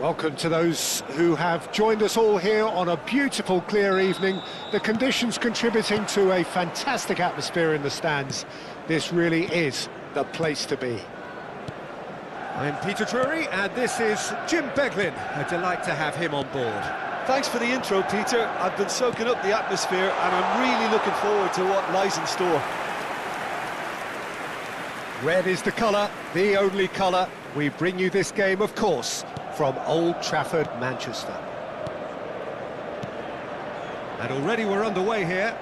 Welcome to those who have joined us all here on a beautiful, clear evening. The conditions contributing to a fantastic atmosphere in the stands. This really is the place to be. I'm Peter Drury, and this is Jim Beglin. A delight to have him on board. Thanks for the intro, Peter. I've been soaking up the atmosphere, and I'm really looking forward to what lies in store. Red is the colour, the only colour. We bring you this game, of course, from Old Trafford, Manchester. And already we're underway here.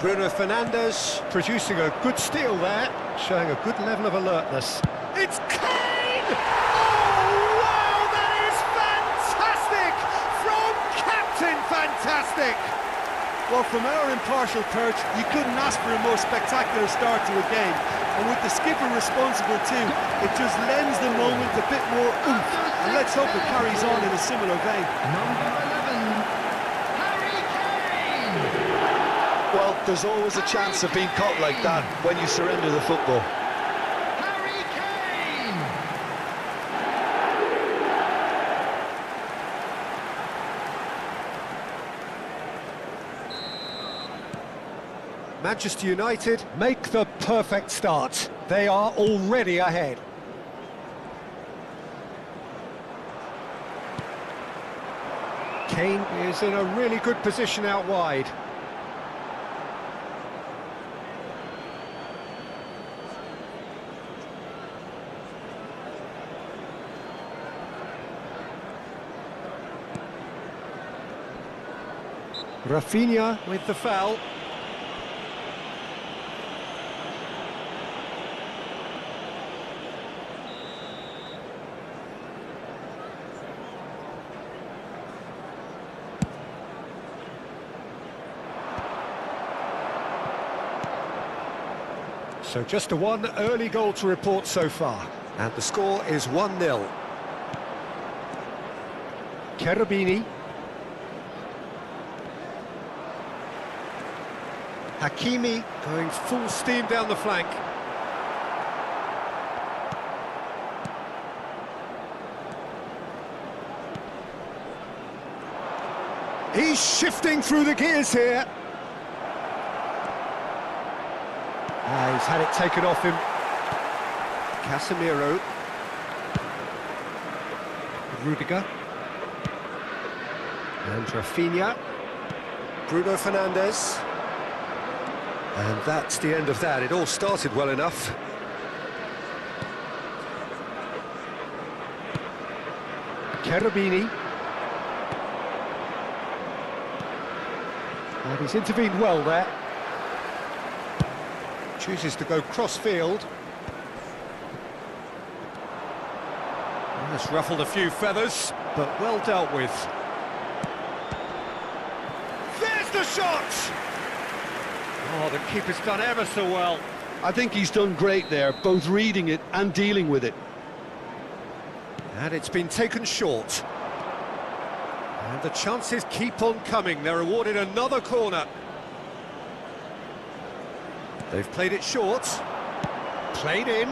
Bruno Fernandes producing a good steal there, showing a good level of alertness. It's Kane! Oh, wow, that is fantastic! From Captain Fantastic! Well, from our impartial perch, you couldn't ask for a more spectacular start to a game. And with the skipper responsible too, it just lends the moment a bit more oomph. And let's hope it carries on in a similar vein. Number 11, Harry Kane! Well, there's always a chance of being caught like that when you surrender the football. Harry Kane! Manchester United make the perfect start. They are already ahead. Kane is in a really good position out wide. Rafinha with the foul. So just the one early goal to report so far, and the score is 1-0. Cherubini. Hakimi going full steam down the flank. He's shifting through the gears here. He's had it taken off him. Casemiro. Rudiger. And Rafinha. Bruno Fernandes. And that's the end of that. It all started well enough. Cherubini. And he's intervened well there. Chooses to go cross-field. That's ruffled a few feathers, but well dealt with. There's the shot! Oh, the keeper's done ever so well. I think he's done great there, both reading it and dealing with it. And it's been taken short. And the chances keep on coming. They're awarded another corner. They've played it short. Played in.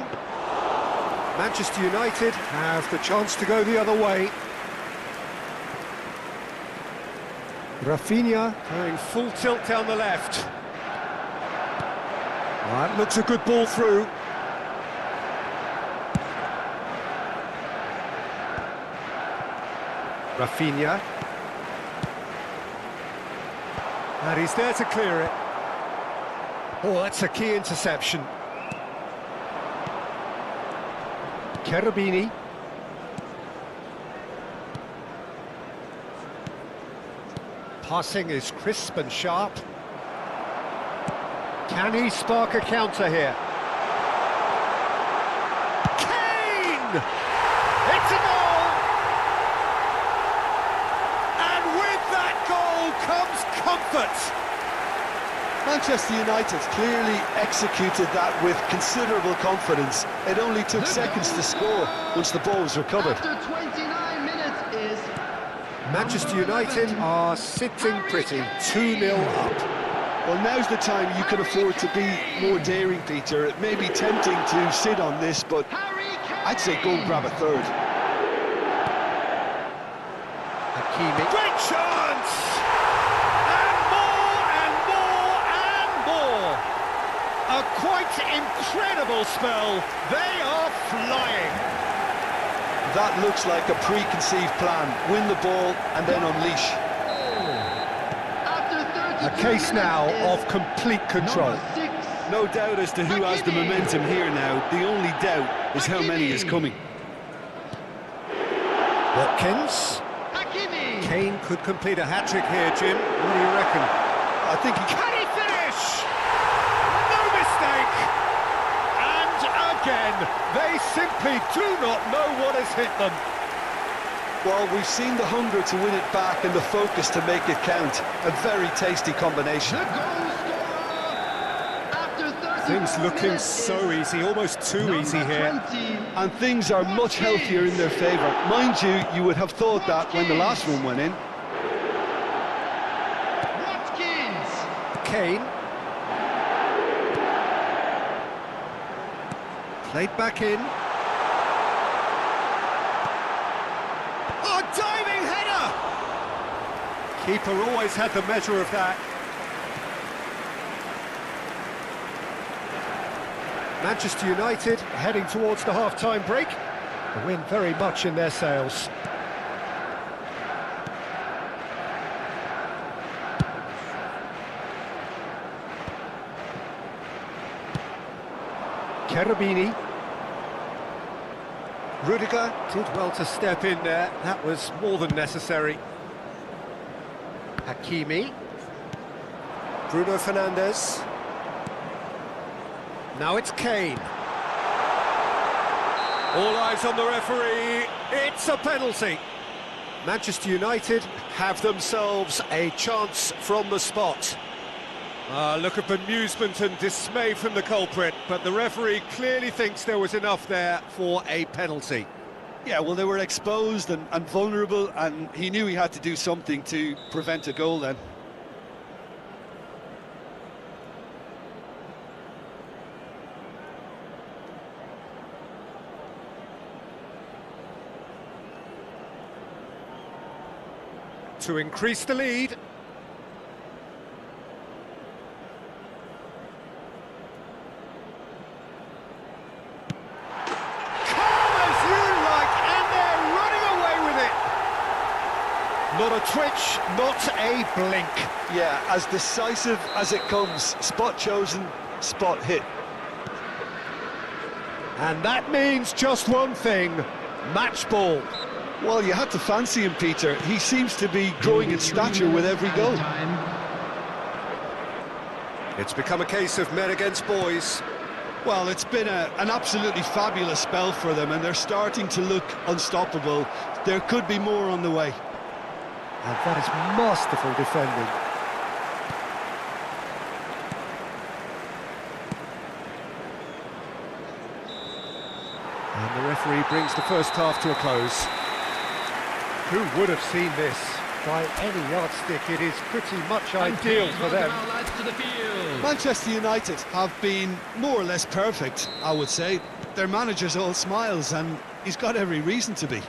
Manchester United have the chance to go the other way. Rafinha going full tilt down the left. That looks a good ball through. Rafinha. And he's there to clear it. Oh, that's a key interception. Cherubini. Passing is crisp and sharp. Can he spark a counter here? Kane! It's a goal! And with that goal comes comfort! Manchester United clearly executed that with considerable confidence. It only took seconds to score once the ball was recovered. After 29 minutes is... Manchester United are sitting pretty, 2-0 up. Well, now's the time you can afford to be more daring, Peter. It may be tempting to sit on this, but I'd say go and grab a third. Hakimi. Great chance! And more and more and more! A quite incredible spell. They are flying. That looks like a preconceived plan. Win the ball and then unleash. After 32 A case now minutes of complete control. number 6. No doubt as to who has the momentum here now. The only doubt is how many is coming. Watkins. Hakimi. Kane could complete a hat-trick here, Jim. What do you reckon? I think he Can he finish? No mistake! And again, they simply do not know what has hit them. Well, we've seen the hunger to win it back and the focus to make it count. A very tasty combination. The goal scorer after 34 Things looking minutes so is easy, almost too easy number here. 20. And things are much healthier in their favour. Mind you, you would have thought that when the last one went in. Watkins. Kane. Played back in. A diving header! Keeper always had the measure of that. Manchester United heading towards the half-time break. The wind very much in their sails. Cherubini. Rudiger did well to step in there. That was more than necessary. Hakimi. Bruno Fernandes. Now it's Kane. All eyes on the referee. It's a penalty. Manchester United have themselves a chance from the spot. Look at bemusement and dismay from the culprit, but the referee clearly thinks there was enough there for a penalty. Yeah, well, they were exposed and vulnerable, and he knew he had to do something to prevent a goal then. To increase the lead. Not a twitch, not a blink. Yeah, as decisive as it comes. Spot chosen, spot hit. And that means just one thing, match ball. Well, you had to fancy him, Peter. He seems to be growing in stature with every goal. It's become a case of men against boys. Well, it's been an absolutely fabulous spell for them, and they're starting to look unstoppable. There could be more on the way. And that is masterful defending. And the referee brings the first half to a close. Who would have seen this? By any yardstick, it is pretty much ideal for them. Manchester United have been more or less perfect, I would say. Their manager's all smiles, and he's got every reason to be.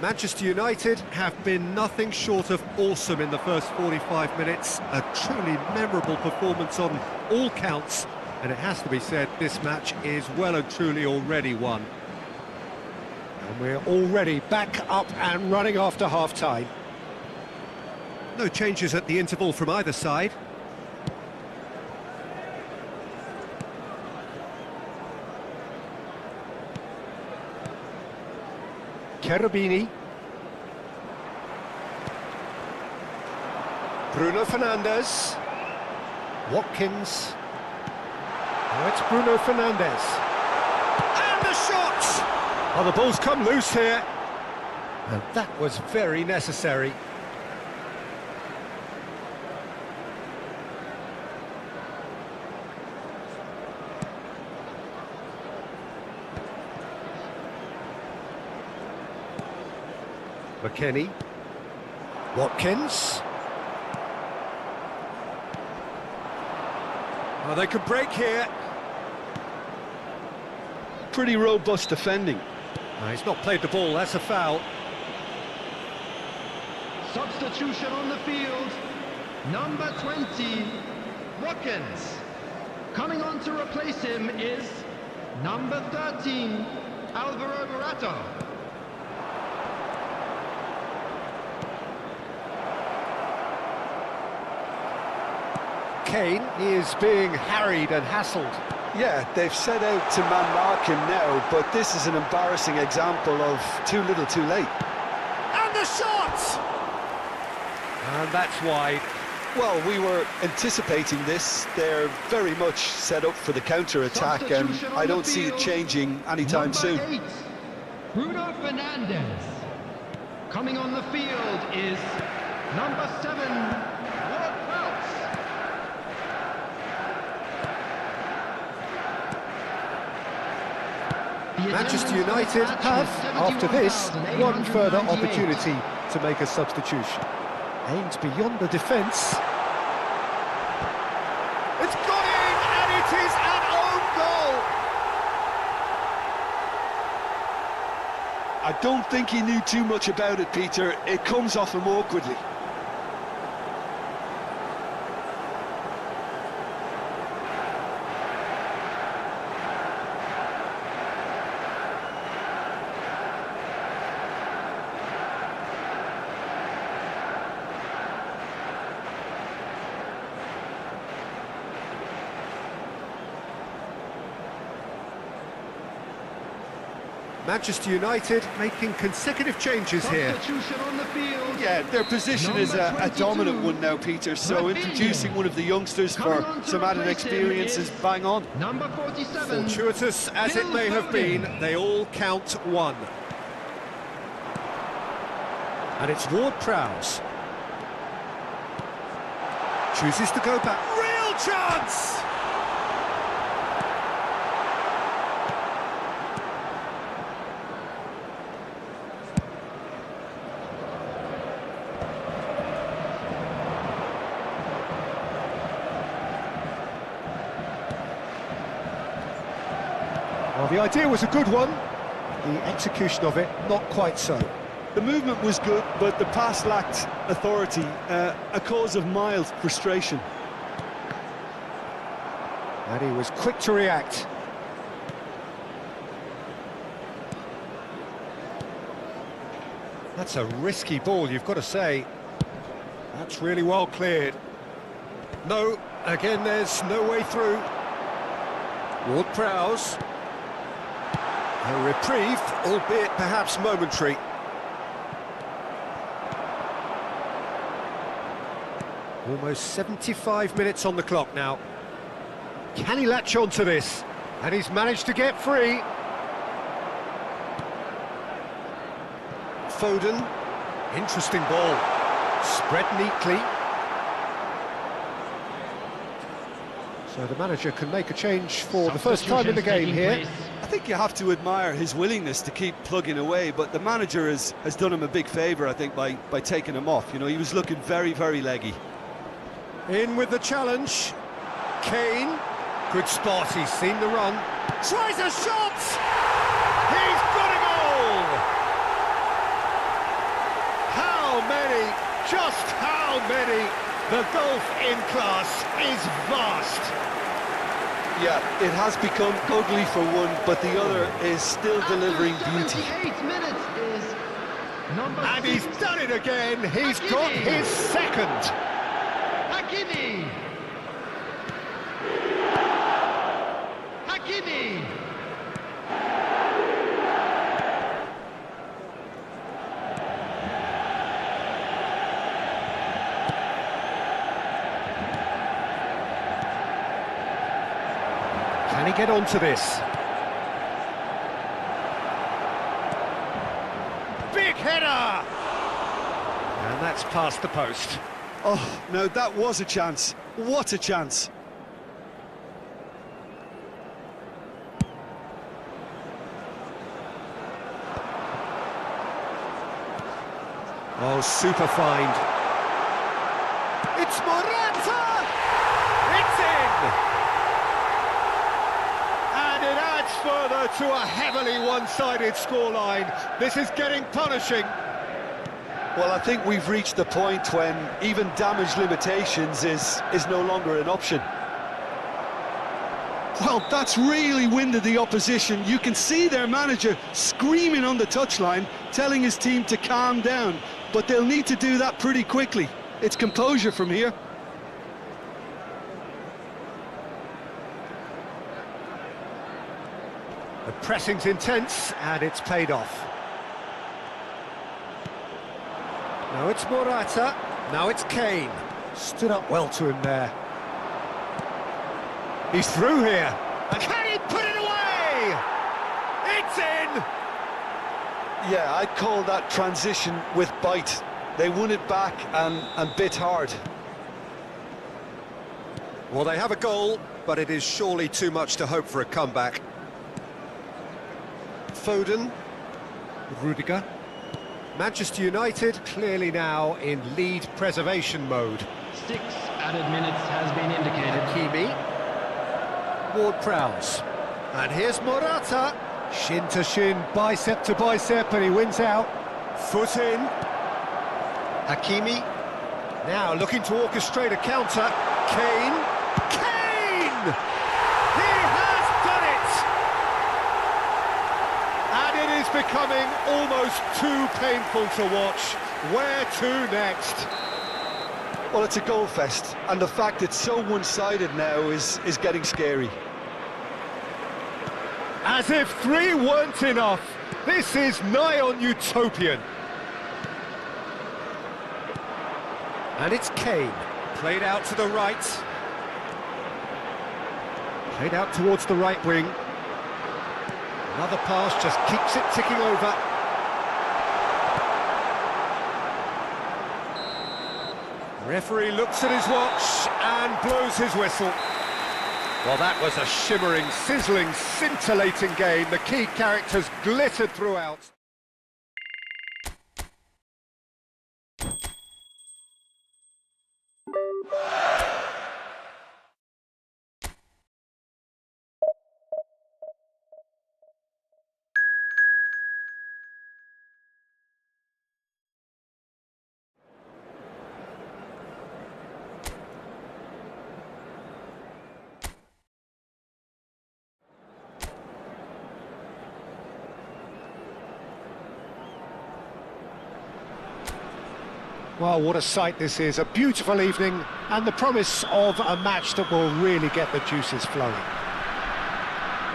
Manchester United have been nothing short of awesome in the first 45 minutes. A truly memorable performance on all counts. And it has to be said, this match is well and truly already won. And we're already back up and running after half-time. No changes at the interval from either side. Cherubini. Bruno Fernandes. Watkins. Now it's Bruno Fernandes. And the shot! Oh, the ball's come loose here. And that was very necessary. McKennie. Watkins. Oh, they could break here. Pretty robust defending. No, he's not played the ball, that's a foul. Substitution on the field. Number 20, Watkins. Coming on to replace him is number 13, Alvaro Morata. Kane is being harried and hassled. Yeah, they've set out to man-mark him now, but this is an embarrassing example of too little too late. And the shot! And that's wide. Well, we were anticipating this. They're very much set up for the counter-attack, and I don't see it changing anytime soon. Number 8, Bruno Fernandes. Coming on the field is number 7, Ward-Prowse. Manchester United have, after this, one further opportunity to make a substitution. Aimed beyond the defence. It's gone in, and it is an own goal! I don't think he knew too much about it, Peter. It comes off him awkwardly. Manchester United making consecutive changes here. Substitution on the field. Yeah, their position is a dominant one now, Peter, so introducing one of the youngsters for some added experience is bang on. Number 47. Fortuitous as it may have been, they all count one. And it's Ward-Prowse. Chooses to go back. Real chance! Well, the idea was a good one. The execution of it, not quite so. The movement was good, but the pass lacked authority, a cause of mild frustration. And he was quick to react. That's a risky ball, you've got to say. That's really well cleared. No, again, there's no way through. Ward-Prowse. A reprieve, albeit perhaps momentary. Almost 75 minutes on the clock now. Can he latch on to this? And he's managed to get free. Foden. Interesting ball. Spread neatly. So the manager can make a change for the first time in the game here. I think you have to admire his willingness to keep plugging away, but the manager has done him a big favour, I think, by taking him off. You know, he was looking very, very leggy. In with the challenge. Kane. Good spot, he's seen the run. Tries a shot! He's got a goal! How many? Just how many? The gulf in class is vast. Yeah, it has become ugly for one, but the other is still delivering beauty. 78 minutes is number And he's 6. done it again. He's got his second. Hakimi. Hakimi. Can he get onto this? Big header! And that's past the post. Oh, no, that was a chance. What a chance. Oh, super find. It's Morata! It's in! And it adds further to a heavily one-sided scoreline. This is getting punishing. Well, I think we've reached the point when even damage limitations is no longer an option. Well, that's really winded the opposition. You can see their manager screaming on the touchline, telling his team to calm down, but they'll need to do that pretty quickly. It's composure from here. The pressing's intense, and it's paid off. Now it's Morata, now it's Kane. Stood up well to him there. He's through here. And can he put it away? It's in! Yeah, I'd call that transition with bite. They won it back and bit hard. Well, they have a goal, but it is surely too much to hope for a comeback. Foden. Rudiger. Manchester United clearly now in lead preservation mode. 6 added minutes has been indicated. Hakimi. Ward-Prowse. And here's Morata. Shin to shin, bicep to bicep, and he wins out. Foot in. Hakimi. Now looking to orchestrate a counter. Kane. Kane! He has done it! And it is becoming almost too painful to watch. Where to next? Well, it's a goal fest, and the fact it's so one-sided now is getting scary. As if 3 weren't enough, this is nigh on utopian. And it's Kane, played out to the right. Played out towards the right wing. Another pass just keeps it ticking over. Referee looks at his watch and blows his whistle. Well, that was a shimmering, sizzling, scintillating game. The key characters glittered throughout. Well, what a sight this is. A beautiful evening and the promise of a match that will really get the juices flowing.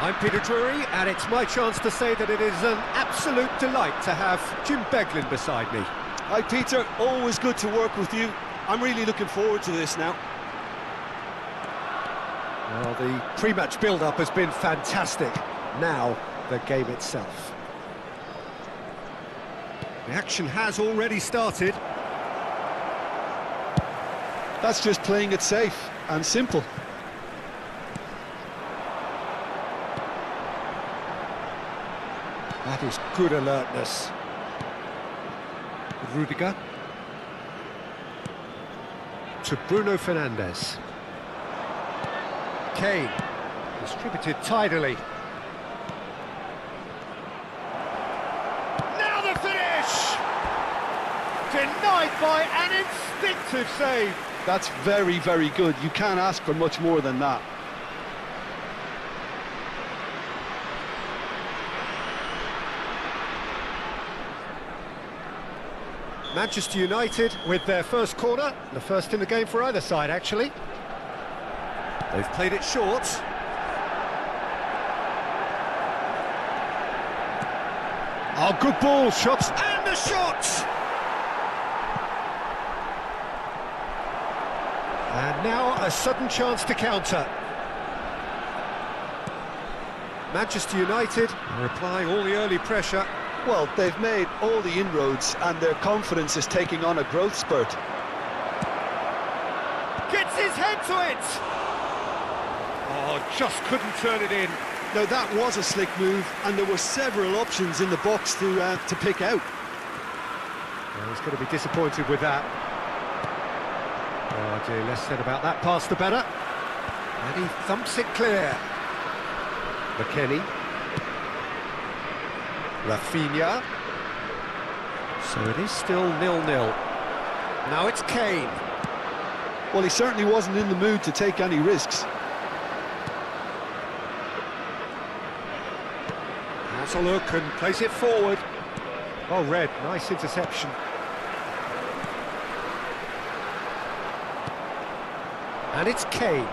I'm Peter Drury, and it's my chance to say that it is an absolute delight to have Jim Beglin beside me. Hi, Peter. Always good to work with you. I'm really looking forward to this now. Well, the pre-match build-up has been fantastic. Now, the game itself. The action has already started. That's just playing it safe and simple. That is good alertness. Rudiger. To Bruno Fernandes. Kane. Distributed tidily. Now the finish! Denied by an instinctive save. That's very, very good. You can't ask for much more than that. Manchester United with their first corner, the first in the game for either side, actually. They've played it short. Oh, good ball, shots, and the shot! And now a sudden chance to counter. Manchester United are applying all the early pressure. Well, they've made all the inroads and their confidence is taking on a growth spurt. Gets his head to it! Oh, just couldn't turn it in. Now that was a slick move and there were several options in the box to pick out. Well, he's going to be disappointed with that. Oh dear, less said about that pass the better. And he thumps it clear. McKennie. Rafinha. So it is still 0-0. Now it's Kane. Well, he certainly wasn't in the mood to take any risks. Has a look and plays it forward. Oh, Red, nice interception. And it's Kane.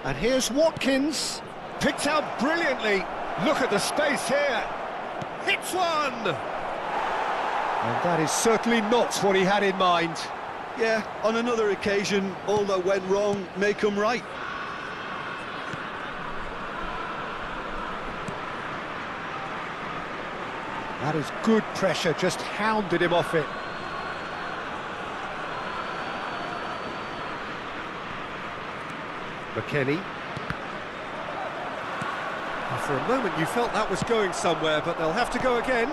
And here's Watkins. Picked out brilliantly. Look at the space here. Hits one! And that is certainly not what he had in mind. Yeah, on another occasion, all that went wrong may come right. That is good pressure, just hounded him off it. McKennie. For a moment you felt that was going somewhere, but they'll have to go again.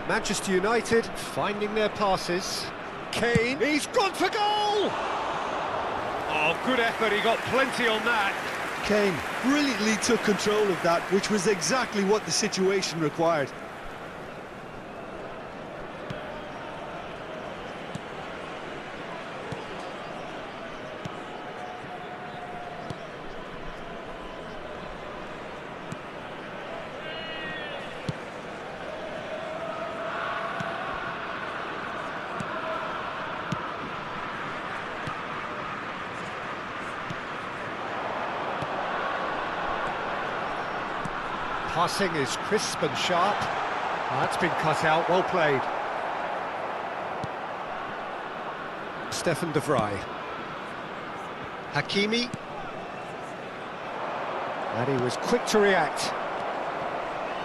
Manchester United finding their passes. Kane, he's gone for goal! Oh, good effort, he got plenty on that. Kane brilliantly took control of that, which was exactly what the situation required. Passing is crisp and sharp. That's been cut out, well played. Stefan de Vrij. Hakimi. And he was quick to react.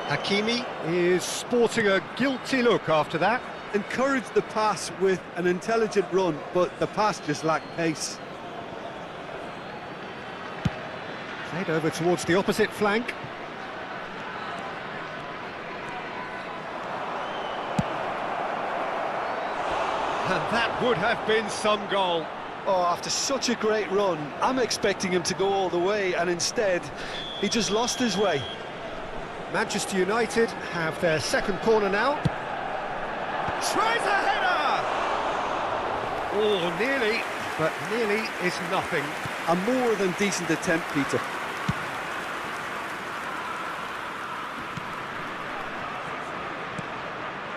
Hakimi is sporting a guilty look after that. Encouraged the pass with an intelligent run, but the pass just lacked pace. Played over towards the opposite flank. And that would have been some goal. Oh, after such a great run, I'm expecting him to go all the way, and instead, he just lost his way. Manchester United have their second corner now. Tries a header! Oh, nearly, but nearly is nothing. A more than decent attempt, Peter.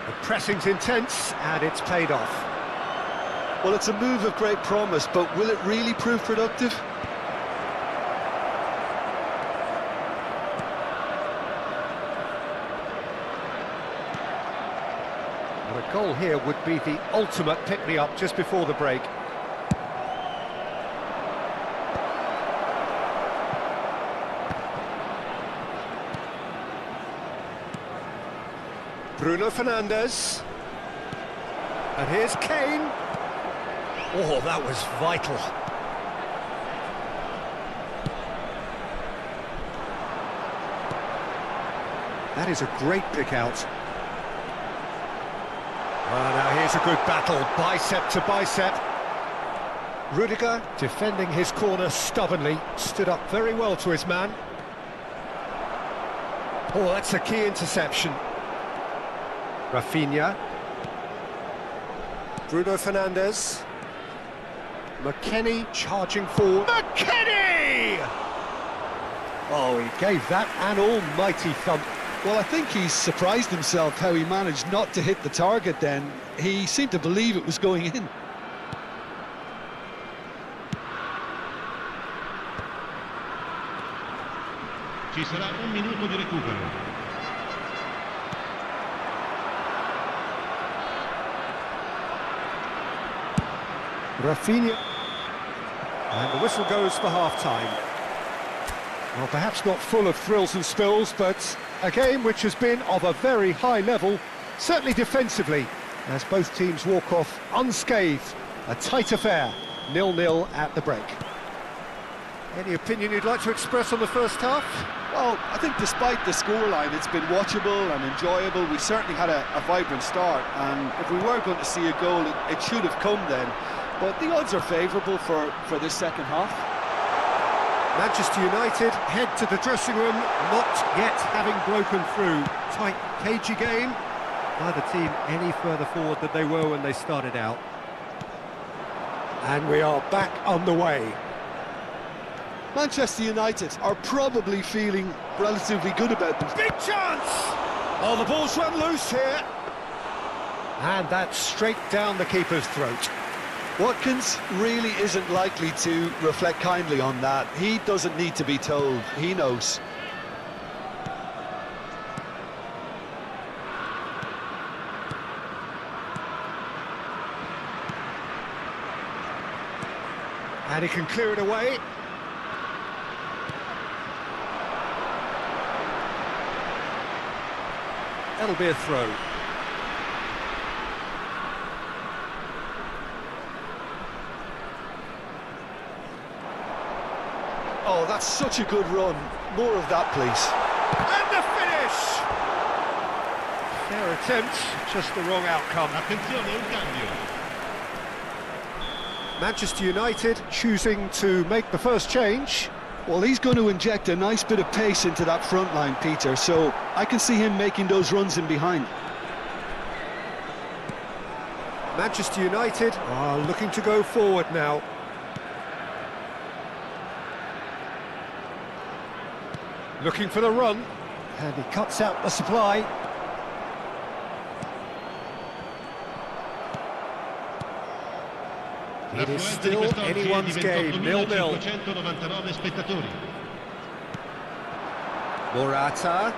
The pressing's intense, and it's paid off. Well, it's a move of great promise, but will it really prove productive? Well, a goal here would be the ultimate pick-me-up just before the break. Bruno Fernandes. And here's Kane. Oh, that was vital. That is a great pick-out. Well, now here's a good battle, bicep to bicep. Rudiger, defending his corner stubbornly, stood up very well to his man. Oh, that's a key interception. Rafinha. Bruno Fernandes. McKennie charging forward. McKennie! Oh, he gave that an almighty thump. Well, I think he's surprised himself how he managed not to hit the target then. He seemed to believe it was going in. Ci sarà un minuto di recupero. Rafinha. And the whistle goes for half-time. Well, perhaps not full of thrills and spills, but a game which has been of a very high level, certainly defensively, as both teams walk off unscathed. A tight affair, 0-0 at the break. Any opinion you'd like to express on the first half? Well, I think despite the scoreline, it's been watchable and enjoyable. We certainly had a vibrant start, and if we were going to see a goal, it should have come then. But the odds are favourable for this second half. Manchester United head to the dressing room, not yet having broken through. Tight, cagey game. Neither team any further forward than they were when they started out. And we are back on the way. Manchester United are probably feeling relatively good about them. Big chance! Oh, the ball's run loose here. And that's straight down the keeper's throat. Watkins really isn't likely to reflect kindly on that. He doesn't need to be told, he knows. And he can clear it away. That'll be a throw. Oh, that's such a good run. More of that, please. And the finish! Fair attempt, just the wrong outcome. Attenzione, un cambio. Manchester United choosing to make the first change. Well, he's going to inject a nice bit of pace into that front line, Peter, so I can see him making those runs in behind. Manchester United are looking to go forward now. Looking for the run, and he cuts out the supply. It is still anyone's game, 0-0. Morata.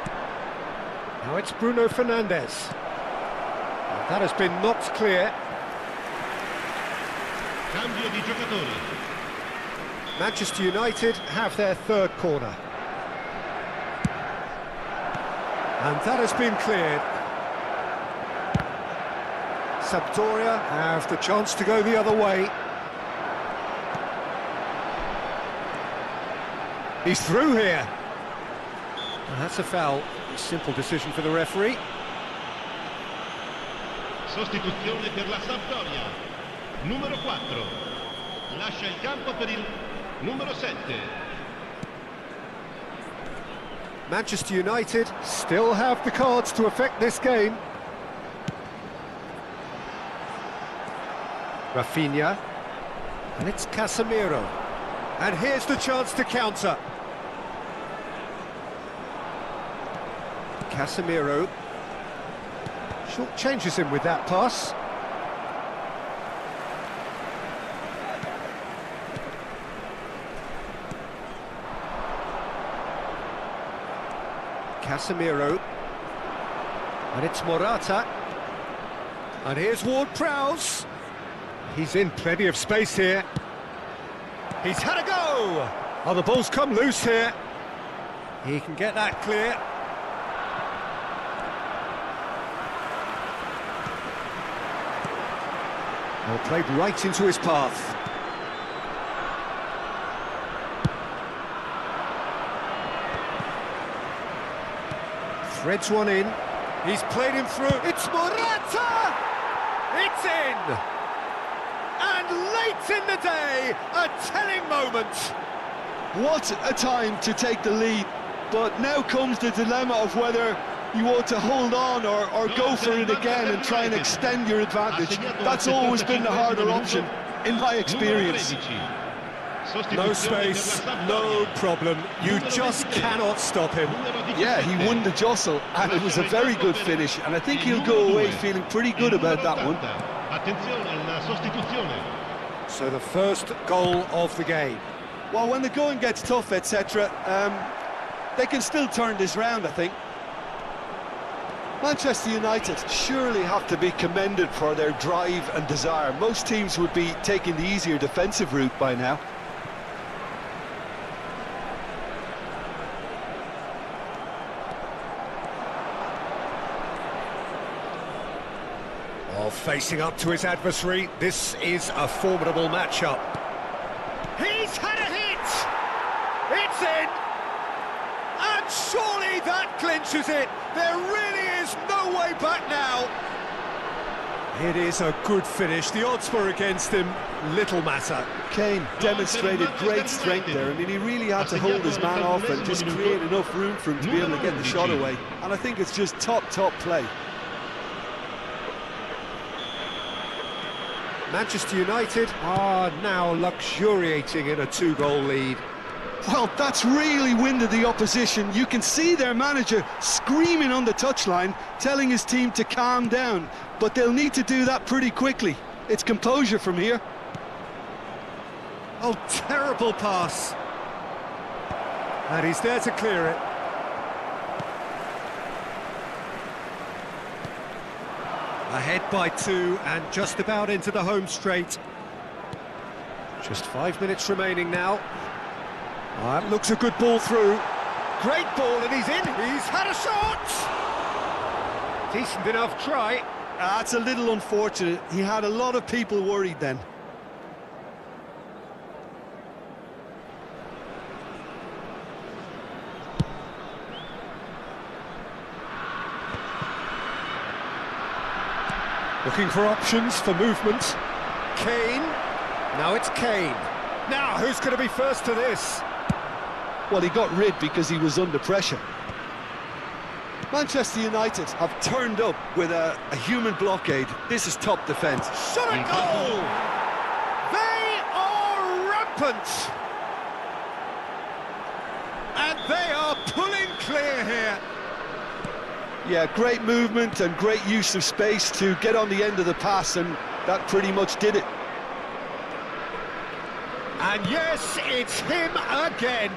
Now it's Bruno Fernandes. And that has been knocked clear. Cambio di giocatori. Manchester United have their third corner. And that has been cleared. Sampdoria have the chance to go the other way. He's through here. And that's a foul. Simple decision for the referee. Sostituzione per la Sampdoria. Numero 4. Lascia il campo per il numero 7. Manchester United still have the cards to affect this game. Rafinha. And it's Casemiro. And here's the chance to counter. Casemiro. Short changes him with that pass. Casemiro. And it's Morata. And here's Ward-Prowse. He's in plenty of space here. He's had a go! Oh, the ball's come loose here. He can get that clear. Well, played right into his path. Threads one in. He's played him through. It's Morata! It's in! And late in the day, a telling moment. What a time to take the lead, but now comes the dilemma of whether you want to hold on or go for it again and try and extend your advantage. That's always been the harder option, in my experience. No space, no problem. You just cannot stop him. Yeah, he won the jostle, and it was a very good finish, and I think he'll go away feeling pretty good about that one. So the first goal of the game. Well, when the going gets tough, etc., they can still turn this round, I think. Manchester United surely have to be commended for their drive and desire. Most teams would be taking the easier defensive route by now. Well, facing up to his adversary, this is a formidable matchup. He's had a hit! It's in! And surely that clinches it! There really is no way back now! It is a good finish. The odds were against him. Little matter. Kane demonstrated great strength there. I mean, he really had to hold his man off and just create enough room for him to be able to get the shot away. And I think it's just top play. Manchester United are now luxuriating in a 2-goal lead. Well, that's really winded the opposition. You can see their manager screaming on the touchline, telling his team to calm down. But they'll need to do that pretty quickly. It's composure from here. Oh, terrible pass. And he's there to clear it. Ahead by 2 and just about into the home straight. Just 5 minutes remaining now. That looks a good ball through. Great ball and he's in. He's had a shot. Decent enough try. That's a little unfortunate. He had a lot of people worried then. Looking for options for movement. Kane. Now it's Kane. Now, who's going to be first to this? Well, he got rid because he was under pressure. Manchester United have turned up with a human blockade. This is top defence. Shot at goal! They are rampant! And they are pulling clear here. Yeah, great movement and great use of space to get on the end of the pass, and that pretty much did it. And yes, it's him again.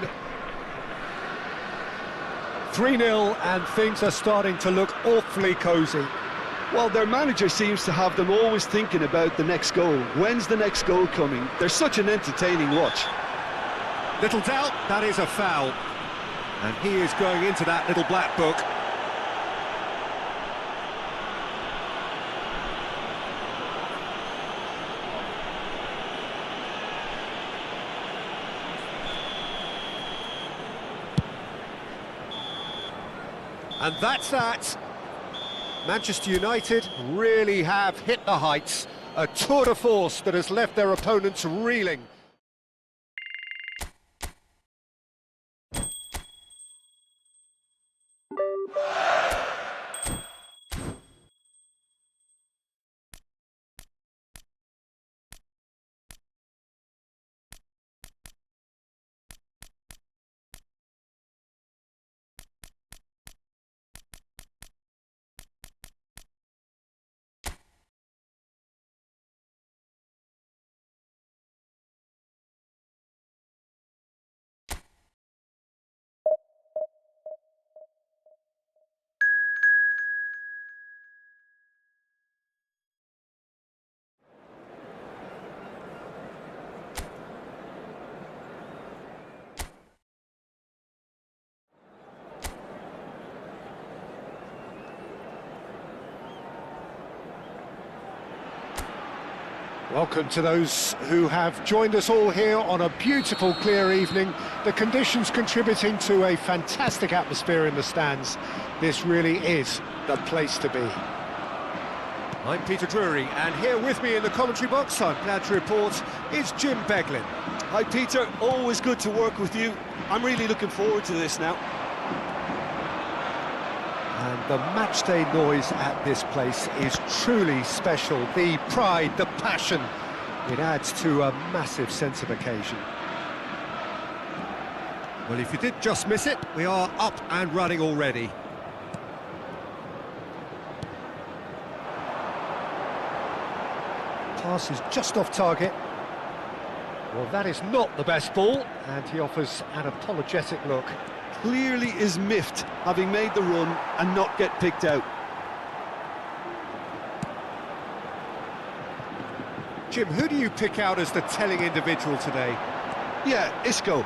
3-0 and things are starting to look awfully cosy. Well, their manager seems to have them always thinking about the next goal. When's the next goal coming? They're such an entertaining watch. Little doubt, that is a foul. And he is going into that little black book. And that's that. Manchester United really have hit the heights. A tour de force that has left their opponents reeling. Welcome to those who have joined us all here on a beautiful, clear evening. The conditions contributing to a fantastic atmosphere in the stands. This really is the place to be. I'm Peter Drury, and here with me in the commentary box, I'm glad to report, is Jim Beglin. Hi, Peter. Always good to work with you. I'm really looking forward to this now. And the matchday noise at this place is truly special. The pride, the passion, it adds to a massive sense of occasion. Well, if you did just miss it, we are up and running already. Pass is just off target. Well, that is not the best ball, and he offers an apologetic look. Clearly is miffed, having made the run and not get picked out. Jim, who do you pick out as the telling individual today? Yeah, Isco.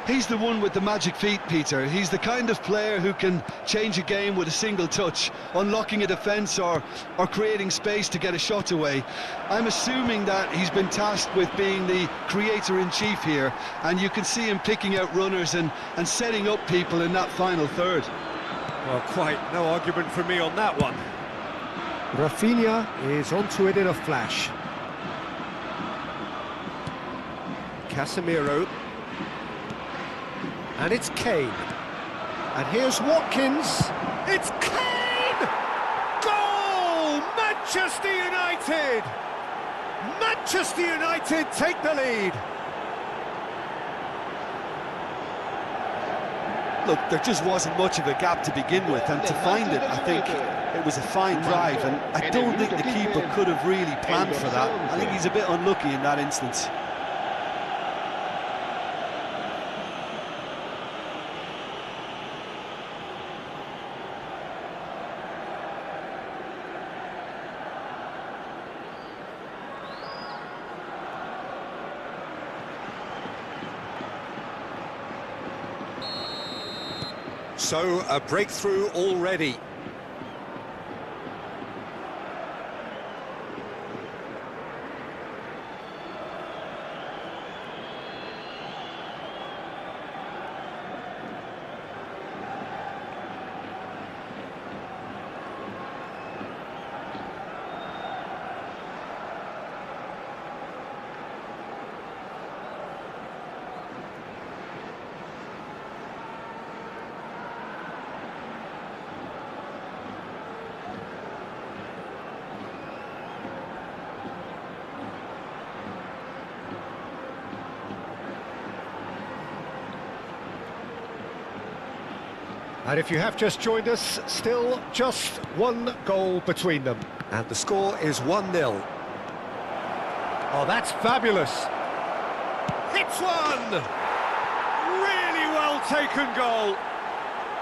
He's the one with the magic feet, Peter. He's the kind of player who can change a game with a single touch, unlocking a defence or creating space to get a shot away. I'm assuming that he's been tasked with being the creator-in-chief here, and you can see him picking out runners and setting up people in that final third. Well, quite no argument from me on that one. Rafinha is onto it in a flash. Casemiro. And it's Kane. And here's Watkins. It's Kane! Goal! Manchester United! Manchester United take the lead. Look, there just wasn't much of a gap to begin with, and to find it, I think it was a fine drive, and I don't think the keeper could have really planned for that. I think he's a bit unlucky in that instance. So, a breakthrough already. And if you have just joined us, still just one goal between them. And the score is 1-0. Oh, that's fabulous. It's one! Really well taken goal.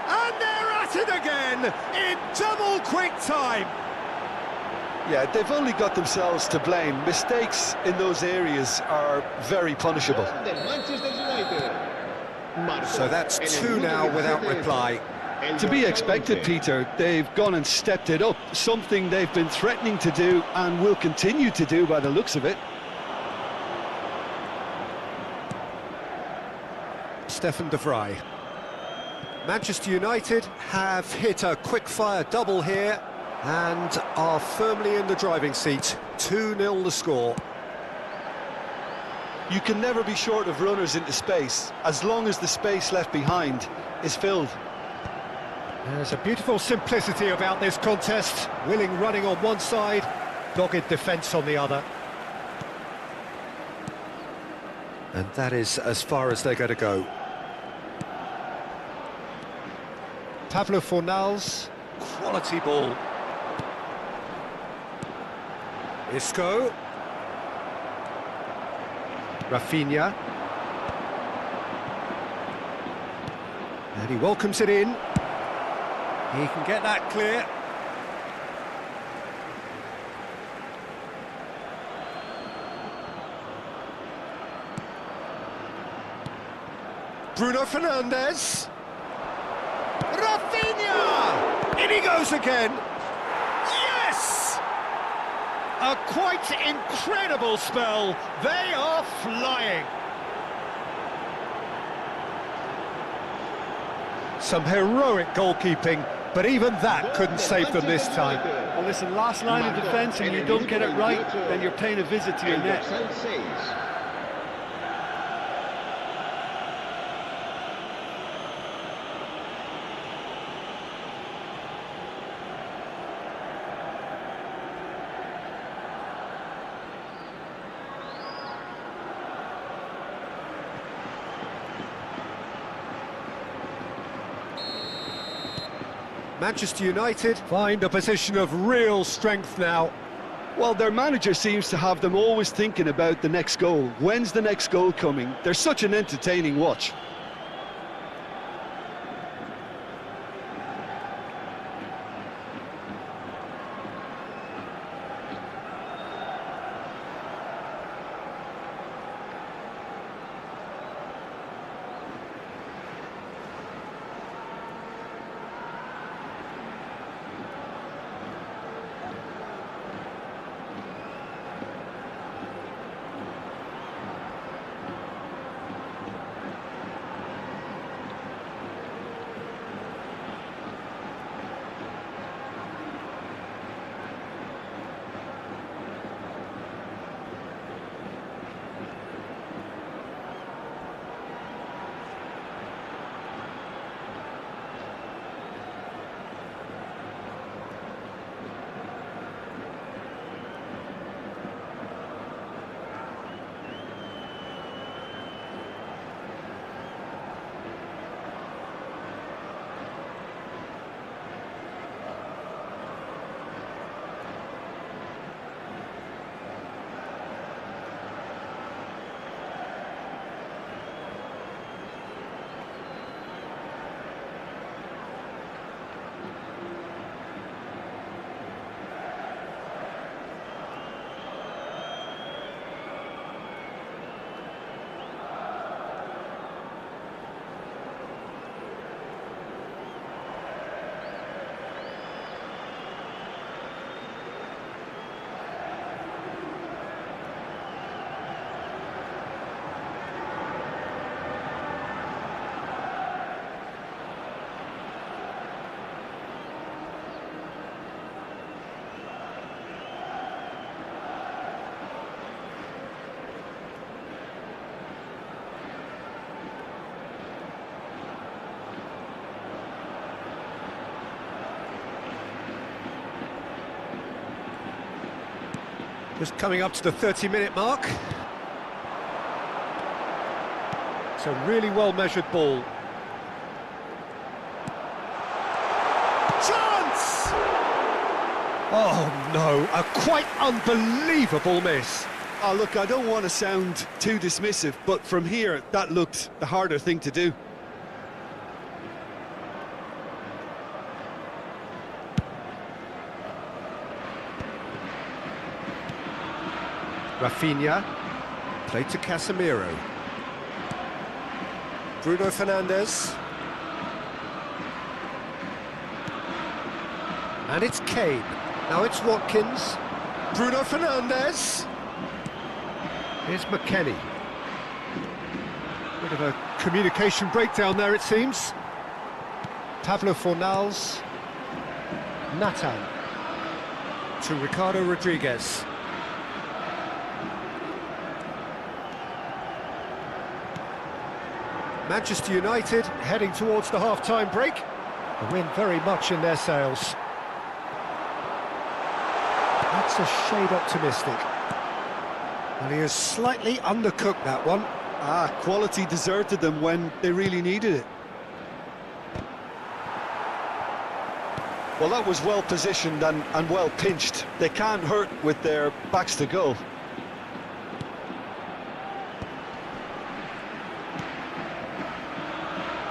And they're at it again in double quick time. Yeah, they've only got themselves to blame. Mistakes in those areas are very punishable. So that's two now without reply. To be expected, Peter. They've gone and stepped it up, something they've been threatening to do and will continue to do by the looks of it. Stefan de Vrij. Manchester United have hit a quick-fire double here and are firmly in the driving seat. 2-0 the score. You can never be short of runners into space, as long as the space left behind is filled. There's a beautiful simplicity about this contest. Willing running on one side, dogged defence on the other. And that is as far as they're going to go. Pablo Fornals, quality ball. Isco. Rafinha. And he welcomes it in. He can get that clear. Bruno Fernandes. Rafinha! In he goes again. Yes! A quite incredible spell. They are flying. Some heroic goalkeeping, but even that couldn't save them this time. Well, listen, last line of defence, and you don't get it right, then you're paying a visit to your net. Manchester United find a position of real strength now. Well, their manager seems to have them always thinking about the next goal. When's the next goal coming? They're such an entertaining watch. Just coming up to the 30-minute mark. It's a really well-measured ball. Chance! Oh no, a quite unbelievable miss. Oh, look, I don't want to sound too dismissive, but from here, that looked the harder thing to do. Rafinha, played to Casemiro. Bruno Fernandes. And it's Kane. Now it's Watkins. Bruno Fernandes. Here's McKennie. Bit of a communication breakdown there, it seems. Pablo Fornals. Nathan. To Ricardo Rodriguez. Manchester United heading towards the half-time break. The wind very much in their sails. That's a shade optimistic. And he has slightly undercooked that one. Quality deserted them when they really needed it. Well, that was well positioned and well pinched. They can't hurt with their backs to goal.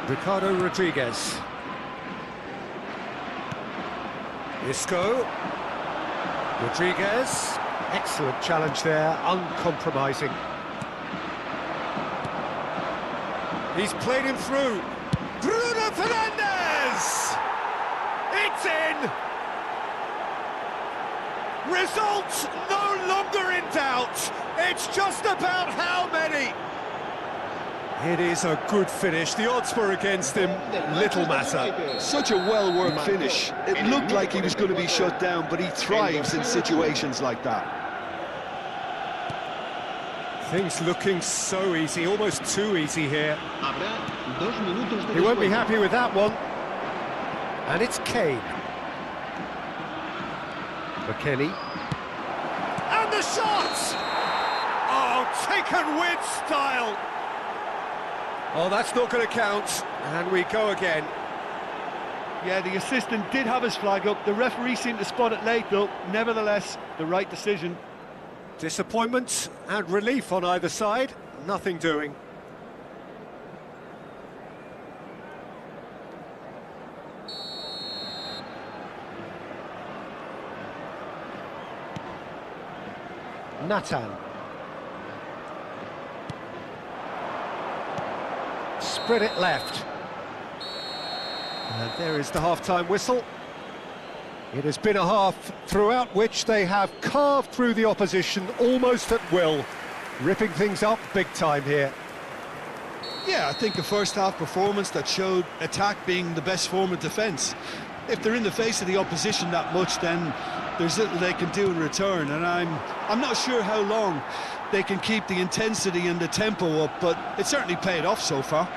Ricardo Rodriguez. Isco. Rodriguez. Excellent challenge there, uncompromising. He's played him through. Bruno Fernandes! It's in! Results no longer in doubt. It's just about how many. It is a good finish. The odds were against him. Little matter. Such a well-worked finish. It looked like he was going to be shut down, but he thrives in situations like that. Things looking so easy, almost too easy here. He won't be happy with that one. And it's Kane. McKennie. And the shot! Oh, taken with style. Oh, that's not going to count. And we go again. Yeah, the assistant did have his flag up. The referee seemed to spot it late, though. Nevertheless, the right decision. Disappointment and relief on either side. Nothing doing. Nathan. Spread it left. And there is the half-time whistle. It has been a half throughout which they have carved through the opposition almost at will, ripping things up big time here. Yeah, I think a first-half performance that showed attack being the best form of defence. If they're in the face of the opposition that much, then there's little they can do in return, and I'm not sure how long they can keep the intensity and the tempo up, but it certainly paid off so far.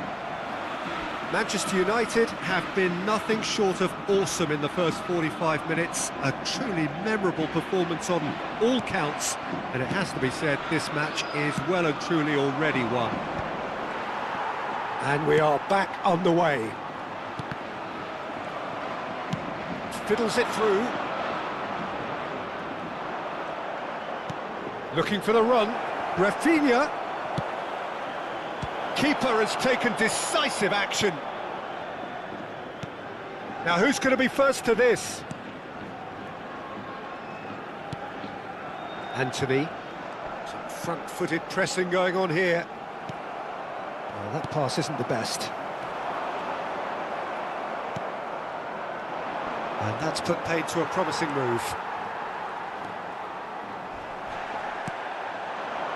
Manchester United have been nothing short of awesome in the first 45 minutes. A truly memorable performance on all counts, and it has to be said, this match is well and truly already won. And we are back underway. Fiddles it through. Looking for the run. Rafinha. Keeper has taken decisive action. Now who's going to be first to this? Anthony. Some front-footed pressing going on here. Oh, that pass isn't the best. And that's put paid to a promising move.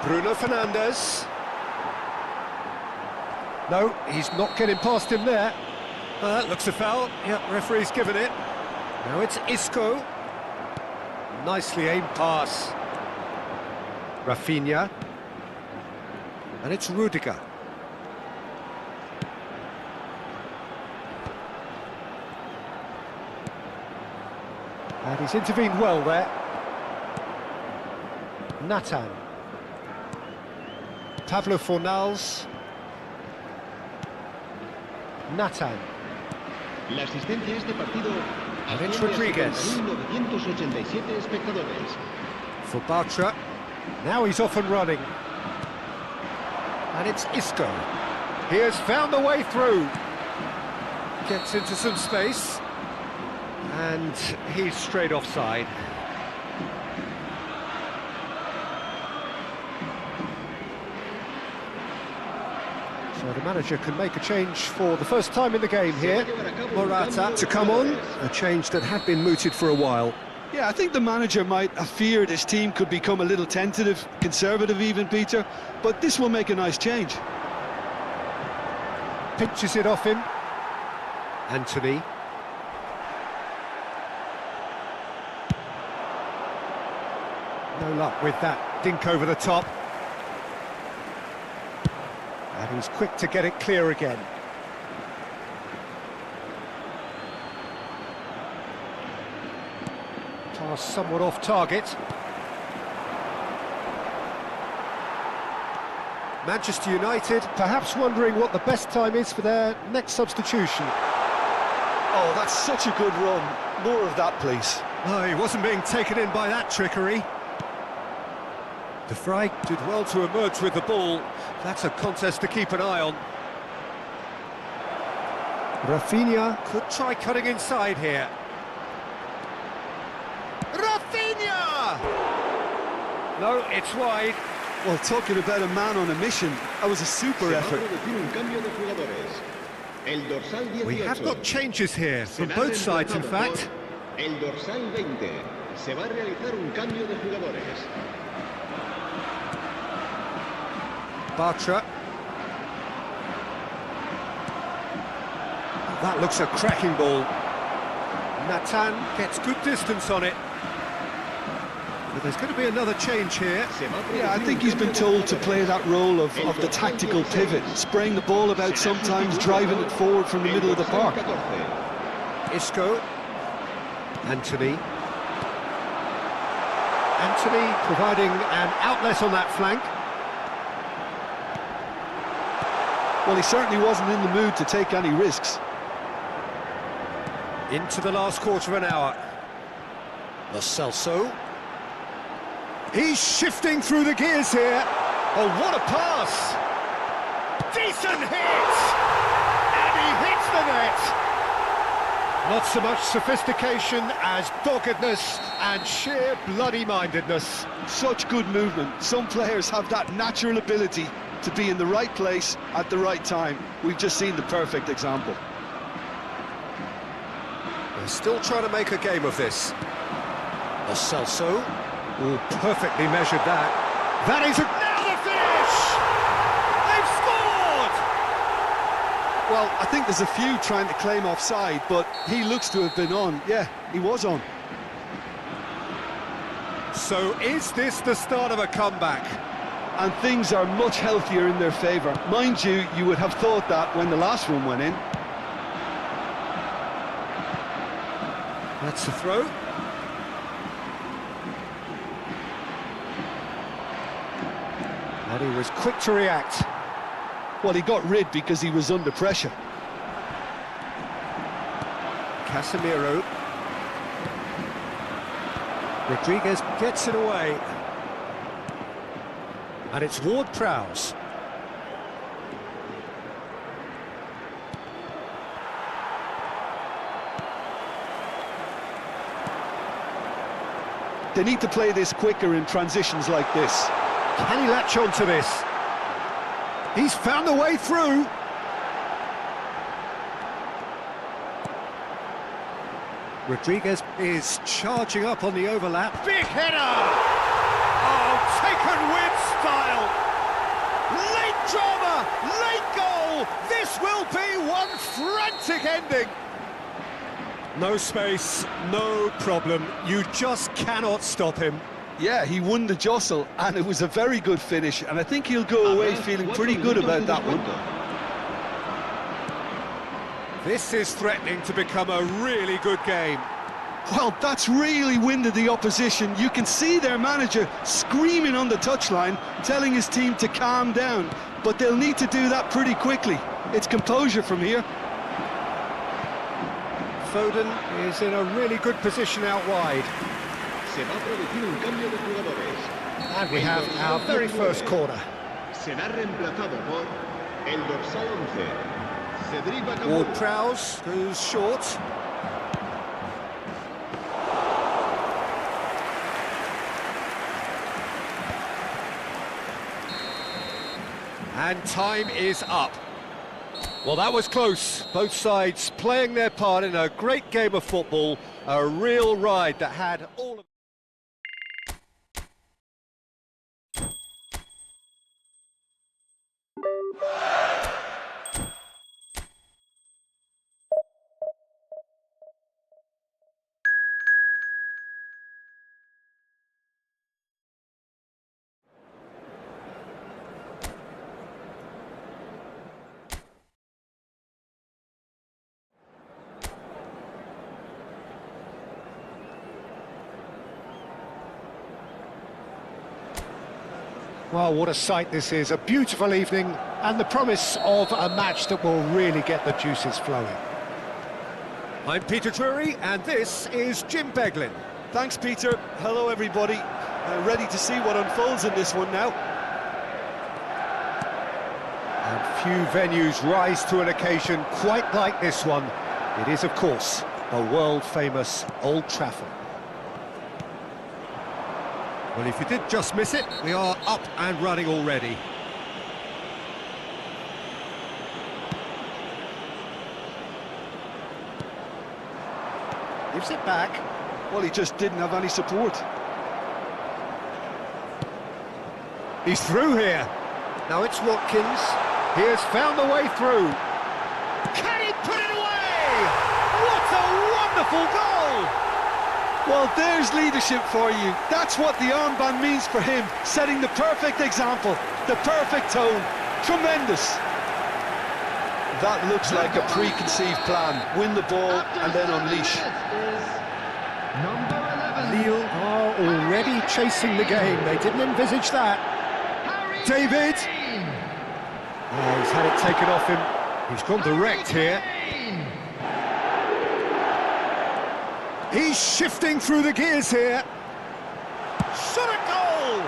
Bruno Fernandes. No, he's not getting past him there. That looks a foul. Yeah, referee's given it. Now it's Isco. Nicely aimed pass. Rafinha. And it's Rudiger. And he's intervened well there. Nathan. Pablo Fornals. Nathan. La asistencia a este partido Alex asciende a Rodriguez. 70.987 espectadores. For Bartra. Now he's off and running. And it's Isco. He has found the way through. Gets into some space. And he's straight offside. So the manager can make a change for the first time in the game here. Morata to come on, a change that had been mooted for a while. Yeah, I think the manager might have feared his team could become a little tentative, conservative even, Peter, but this will make a nice change. Pinches it off him. Anthony. No luck with that dink over the top. And he's quick to get it clear again. Pass somewhat off target. Manchester United perhaps wondering what the best time is for their next substitution. Oh, that's such a good run. More of that, please. Oh, he wasn't being taken in by that trickery. De Vrij did well to emerge with the ball. That's a contest to keep an eye on. Rafinha could try cutting inside here. Rafinha! No, it's wide. Well, talking about a man on a mission, that was a super effort. We have got changes here, from both sides in fact. El dorsal 20. Se va a realizar un cambio de jugadores. Bartra. That looks a cracking ball. Nathan gets good distance on it. But there's going to be another change here. Yeah, I think he's been told to play that role of the tactical pivot, spraying the ball about sometimes, driving it forward from the middle of the park. Isco. Anthony. Anthony providing an outlet on that flank. Well, he certainly wasn't in the mood to take any risks. Into the last quarter of an hour. Lo Celso. He's shifting through the gears here. Oh, what a pass! Decent hit! And he hits the net! Not so much sophistication as doggedness and sheer bloody-mindedness. Such good movement. Some players have that natural ability to be in the right place at the right time. We've just seen the perfect example. They're still trying to make a game of this. Lo Celso. Oh, perfectly measured that. That is now the finish! They've scored! Well, I think there's a few trying to claim offside, but he looks to have been on. Yeah, he was on. So is this the start of a comeback? And things are much healthier in their favour. Mind you, you would have thought that when the last one went in. That's the throw. And he was quick to react. Well, he got rid because he was under pressure. Casemiro. Rodriguez gets it away. And it's Ward-Prowse. They need to play this quicker in transitions like this. Can he latch on to this? He's found the way through. Rodriguez is charging up on the overlap. Big header! Oh, taken with style. Late drama, late goal. This will be one frantic ending. No space, no problem. You just cannot stop him. Yeah, he won the jostle, and it was a very good finish, and I think he'll go away feeling pretty good about that one. This is threatening to become a really good game. Well, that's really winded the opposition. You can see their manager screaming on the touchline, telling his team to calm down. But they'll need to do that pretty quickly. It's composure from here. Foden is in a really good position out wide. Se va a producir un cambio de jugadores. And we have our very first corner. Será reemplazado por el dorsal 11. Cedric Bakambu. Ward-Prowse goes short. And time is up. Well, that was close. Both sides playing their part in a great game of football. A real ride that had all of... Well, what a sight this is. A beautiful evening and the promise of a match that will really get the juices flowing. I'm Peter Drury and this is Jim Beglin. Thanks, Peter. Hello, everybody. Ready to see what unfolds in this one now. And few venues rise to an occasion quite like this one. It is, of course, the world-famous Old Trafford. Well, if you did just miss it, we are up and running already. Gives it back. Well, he just didn't have any support. He's through here. Now it's Watkins. He has found the way through. Can he put it away? What a wonderful goal! Well, there's leadership for you. That's what the armband means for him, setting the perfect example, the perfect tone. Tremendous. That looks like a preconceived plan. Win the ball and then unleash. Number 11. Lille are already chasing the game. They didn't envisage that. David! Oh, he's had it taken off him. He's gone direct here. He's shifting through the gears here. Shot a goal!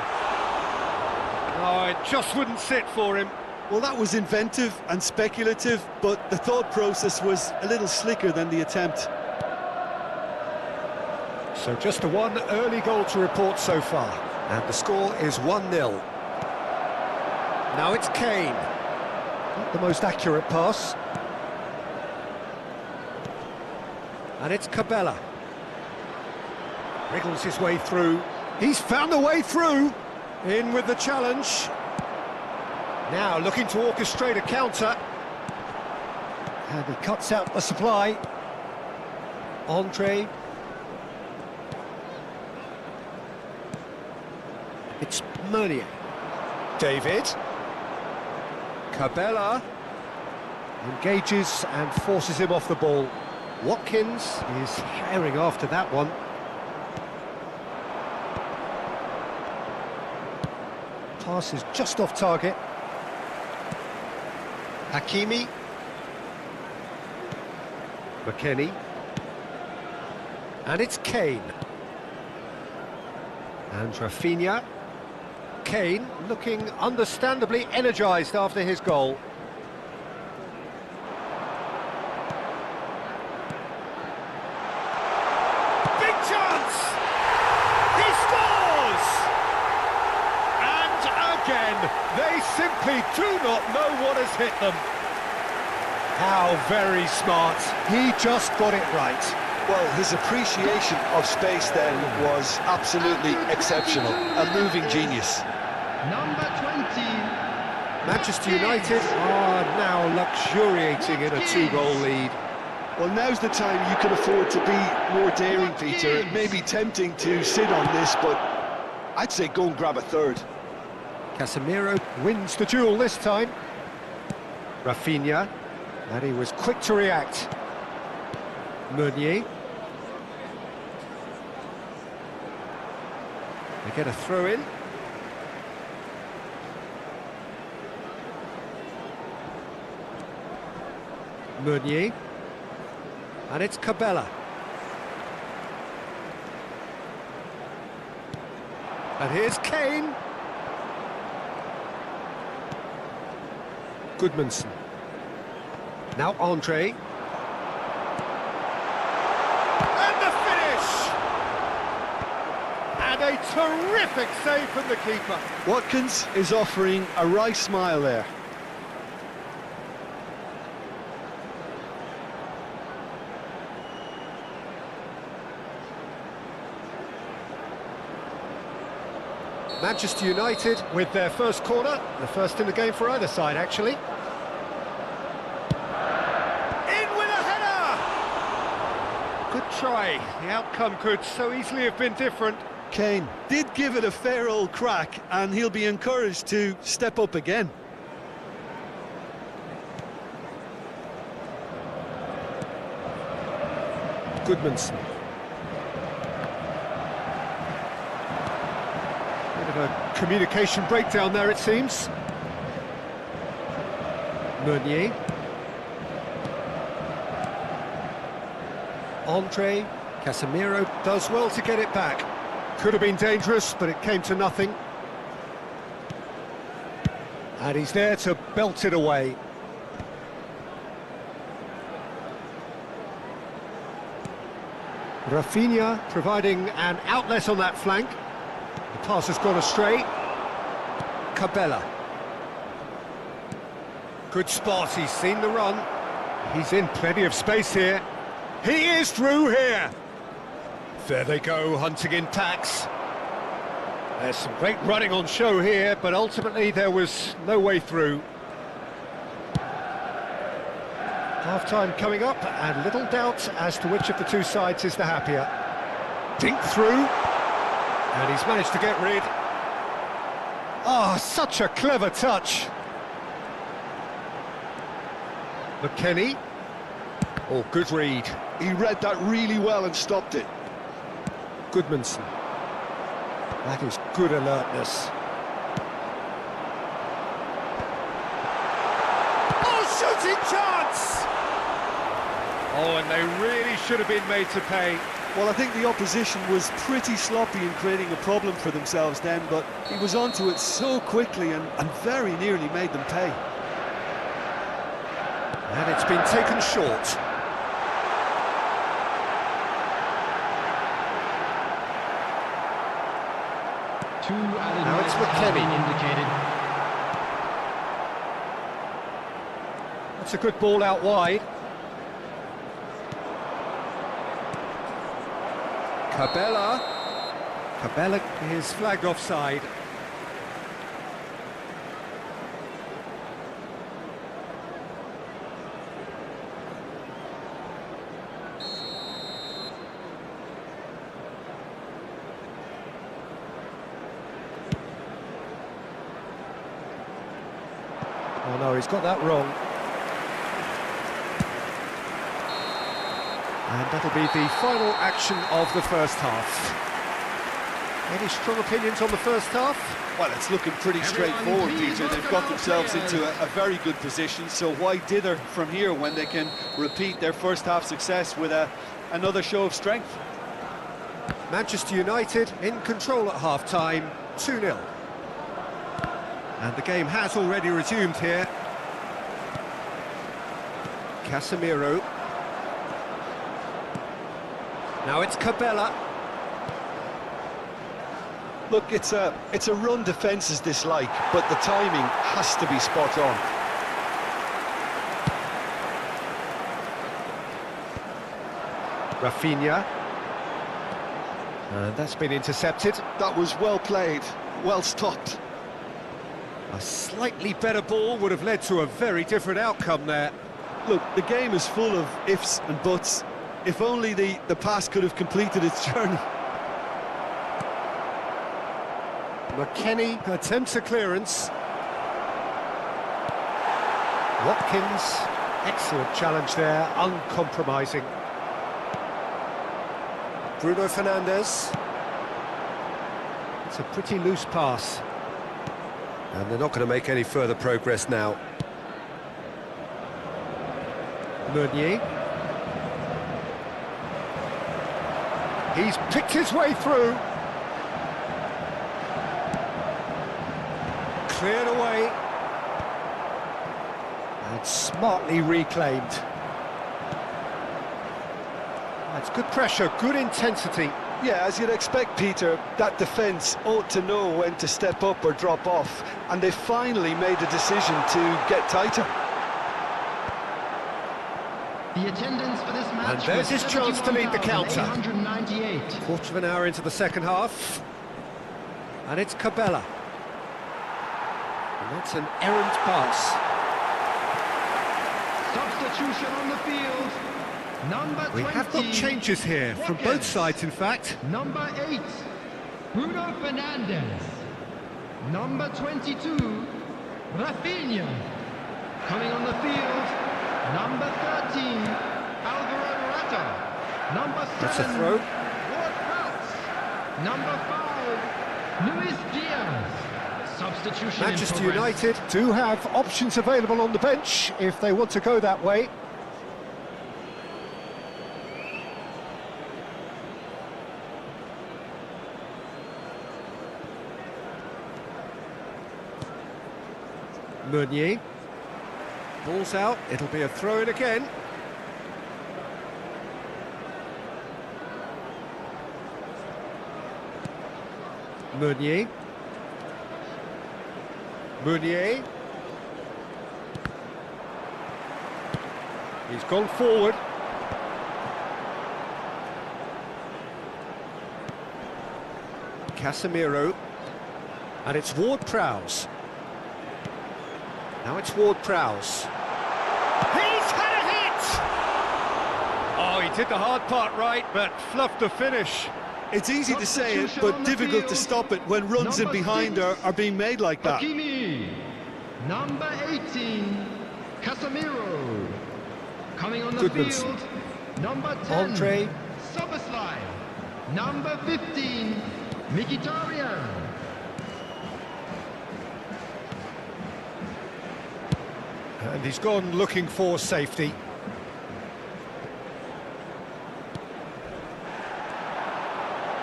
Oh, it just wouldn't sit for him. Well, that was inventive and speculative, but the thought process was a little slicker than the attempt. So just a one early goal to report so far. And the score is 1-0. Now it's Kane. Not the most accurate pass. And it's Cabella. Wriggles his way through. He's found a way through. In with the challenge. Now looking to orchestrate a counter. And he cuts out the supply. Andre. It's Meunier. David. Cabella. Engages and forces him off the ball. Watkins is herring after that one. Pass is just off target. Hakimi. McKennie. And it's Kane. And Rafinha. Kane looking understandably energised after his goal. Big chance! He scores! And again, they simply do not know what has hit them. How very smart. He just got it right. Well, his appreciation of space then was absolutely exceptional. A moving genius. Number 20. Manchester United are now luxuriating in a 2-goal lead. Well, now's the time you can afford to be more daring, Peter. It may be tempting to sit on this, but I'd say go and grab a third. Casemiro wins the duel this time. Rafinha, and he was quick to react. Meunier. They get a throw in. Meunier. And it's Cabella. And here's Kane. Goodmanson. Now Andre. And the finish! And a terrific save from the keeper. Watkins is offering a wry smile there. Manchester United with their first corner, the first in the game for either side, actually. In with a header! Good try. The outcome could so easily have been different. Kane did give it a fair old crack, and he'll be encouraged to step up again. Goodmanson. A communication breakdown there, it seems. Meunier. Andre. Casemiro does well to get it back. Could have been dangerous, but it came to nothing. And he's there to belt it away. Rafinha providing an outlet on that flank. The pass has gone astray. Cabella. Good spot, he's seen the run. He's in plenty of space here. He is through here. There they go, hunting in packs. There's some great running on show here, but ultimately there was no way through. Half-time coming up, and little doubt as to which of the two sides is the happier. Dink through. And he's managed to get rid. Oh, such a clever touch. McKennie. Oh, good read. He read that really well and stopped it. Goodmanson. That is good alertness. Oh, shooting chance! Oh, and they really should have been made to pay. Well, I think the opposition was pretty sloppy in creating a problem for themselves then, but he was onto it so quickly and very nearly made them pay. And it's been taken short. Now it's McKennie. Indicated. That's a good ball out wide. Cabella is flagged offside. Oh no, he's got that wrong. And that'll be the final action of the first half. Any strong opinions on the first half? Well, it's looking pretty straightforward, Peter. They've got themselves into a very good position, so why dither from here when they can repeat their first half success with another show of strength? Manchester United in control at half-time, 2-0. And the game has already resumed here. Casemiro. Now it's Cabella. Look, it's a run defences dislike, but the timing has to be spot on. Rafinha. And that's been intercepted. That was well played, well stopped. A slightly better ball would have led to a very different outcome there. Look, the game is full of ifs and buts. If only the pass could have completed its journey. McKennie attempts a clearance. Watkins, excellent challenge there, uncompromising. Bruno Fernandes. That's a pretty loose pass. And they're not going to make any further progress now. Meunier. He's picked his way through. Cleared away. And smartly reclaimed. That's good pressure, good intensity. Yeah, as you'd expect, Peter, that defence ought to know when to step up or drop off, and they finally made the decision to get tighter. The attendance for this match. And there's his chance to lead the counter. 898. Quarter of an hour into the second half. And it's Cabela. And that's an errant pass. Substitution on the field. Number 20. We have got changes here, from both sides in fact. Number 8, Bruno Fernandes. Number 22, Rafinha. Coming on the field, number 13, Alvaro Morata. Number 7, That's a throw. Ward-Prowse. Number 5, Luis Diaz. Substitution Manchester in progress. United do have options available on the bench if they want to go that way. Meunier. Ball's out, it'll be a throw-in again. Meunier. Meunier. He's gone forward. Casemiro. And it's Ward-Prowse. Now it's Ward-Prowse. He's had a hit! Oh, he did the hard part right, but fluffed the finish. It's easy to say it, but difficult to stop it when runs in behind are being made like that. Hakimi. Number 18, Casemiro. Coming on the Goodman's. field, number 10, Andre. Soboslai. Number 15, Mkhitaryan. And he's gone looking for safety.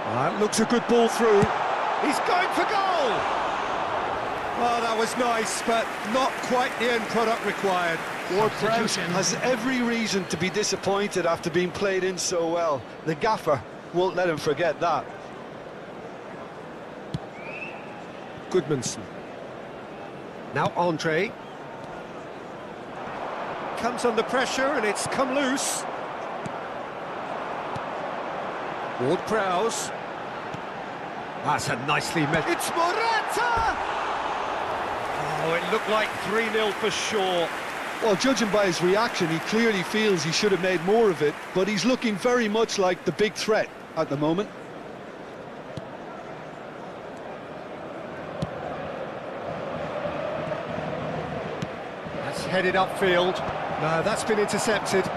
That looks a good ball through. He's going for goal! Oh, that was nice, but not quite the end product required. Ward-Prowse has every reason to be disappointed after being played in so well. The gaffer won't let him forget that. Goodmanson. Now Andre. Comes under pressure and it's come loose. Ward-Prowse. That's a nicely met. It's Morata! Oh, it looked like 3-0 for sure. Well, judging by his reaction, he clearly feels he should have made more of it, but he's looking very much like the big threat at the moment. That's headed upfield. No, that's been intercepted.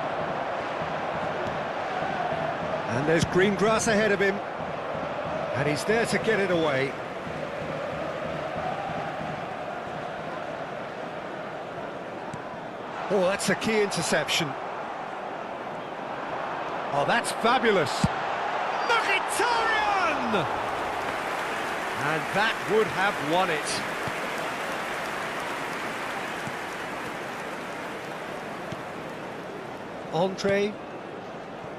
And there's green grass ahead of him. And he's there to get it away. Oh, that's a key interception. Oh, that's fabulous. Mkhitaryan! And that would have won it. Andre.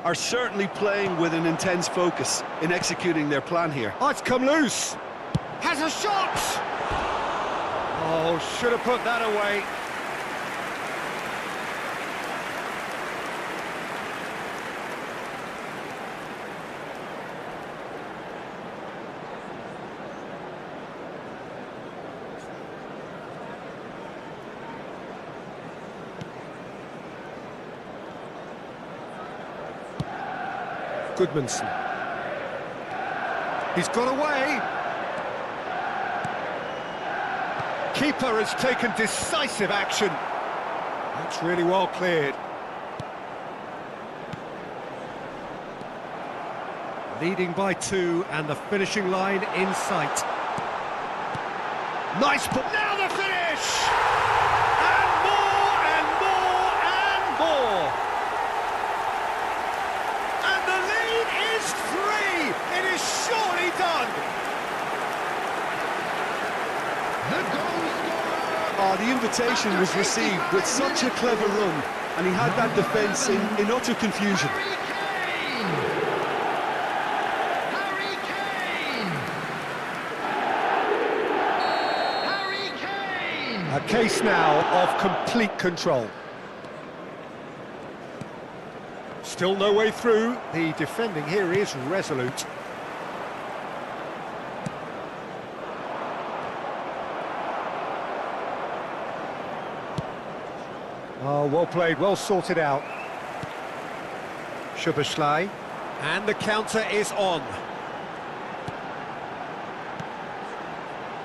Are certainly playing with an intense focus in executing their plan here. Oh, it's come loose. Has a shot! Oh, should have put that away. Goodmanson. He's got away. Keeper has taken decisive action. That's really well cleared. Leading by 2 and the finishing line in sight. Nice ball. Now the finish! And more and more and more! And the lead is 3! It is surely done! The goal scorer! Oh, the invitation was received with such a clever run, and he had that defence in utter confusion. Harry Kane! Harry Kane! A case now of complete control. Still no way through. The defending here is resolute. Oh, well played, well sorted out. Szoboszlai. And the counter is on.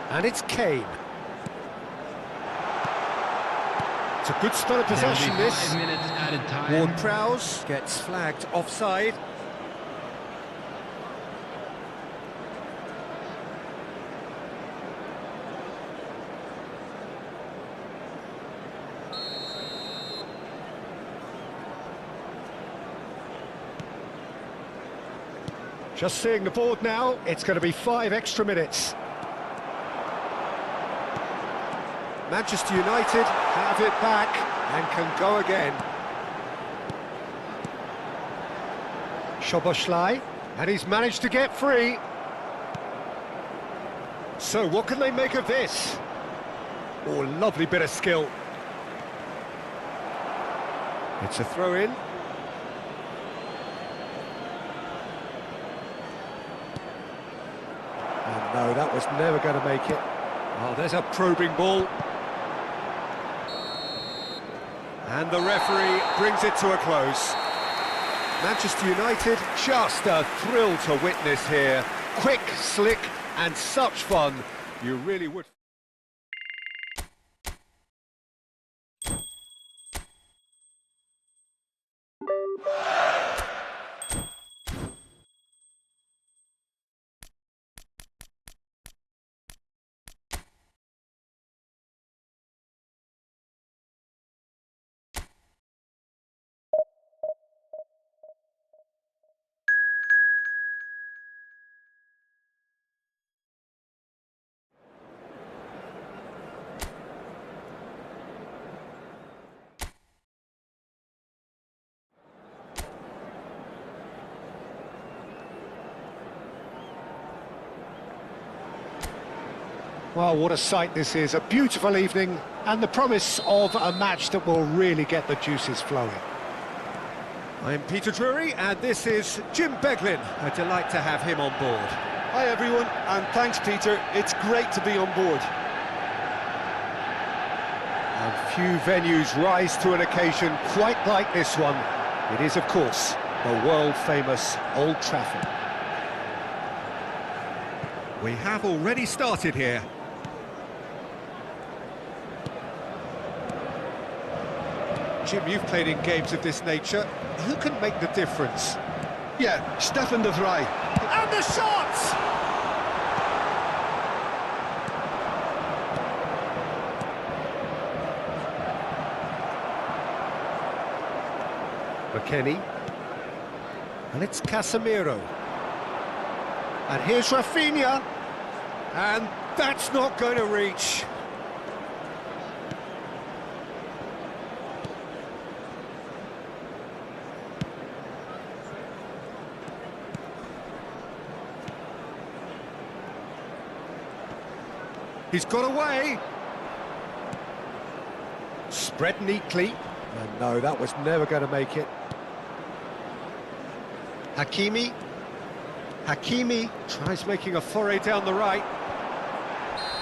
And it's Kane. It's a good spell of possession, There'll be this. 5 minutes added time. Ward-Prowse gets flagged offside. Just seeing the board now, it's going to be 5 extra minutes. Manchester United have it back and can go again. Szoboszlai, and he's managed to get free. So what can they make of this? Oh, lovely bit of skill. It's a throw-in. And no, that was never going to make it. Oh, there's a probing ball. And the referee brings it to a close. Manchester United, just a thrill to witness here. Quick, slick, and such fun. You really would. Well, what a sight this is. A beautiful evening and the promise of a match that will really get the juices flowing. I'm Peter Drury and this is Jim Beglin. A delight to have him on board. Hi everyone, and thanks Peter, it's great to be on board. And few venues rise to an occasion quite like this one. It is, of course, the world-famous Old Trafford. We have already started here. Jim, you've played in games of this nature. Who can make the difference? Yeah, Stefan de Vrij. And the shot! McKennie. And it's Casemiro. And here's Rafinha. And that's not going to reach. He's got away. Spread neatly. And no, that was never going to make it. Hakimi. Hakimi tries making a foray down the right.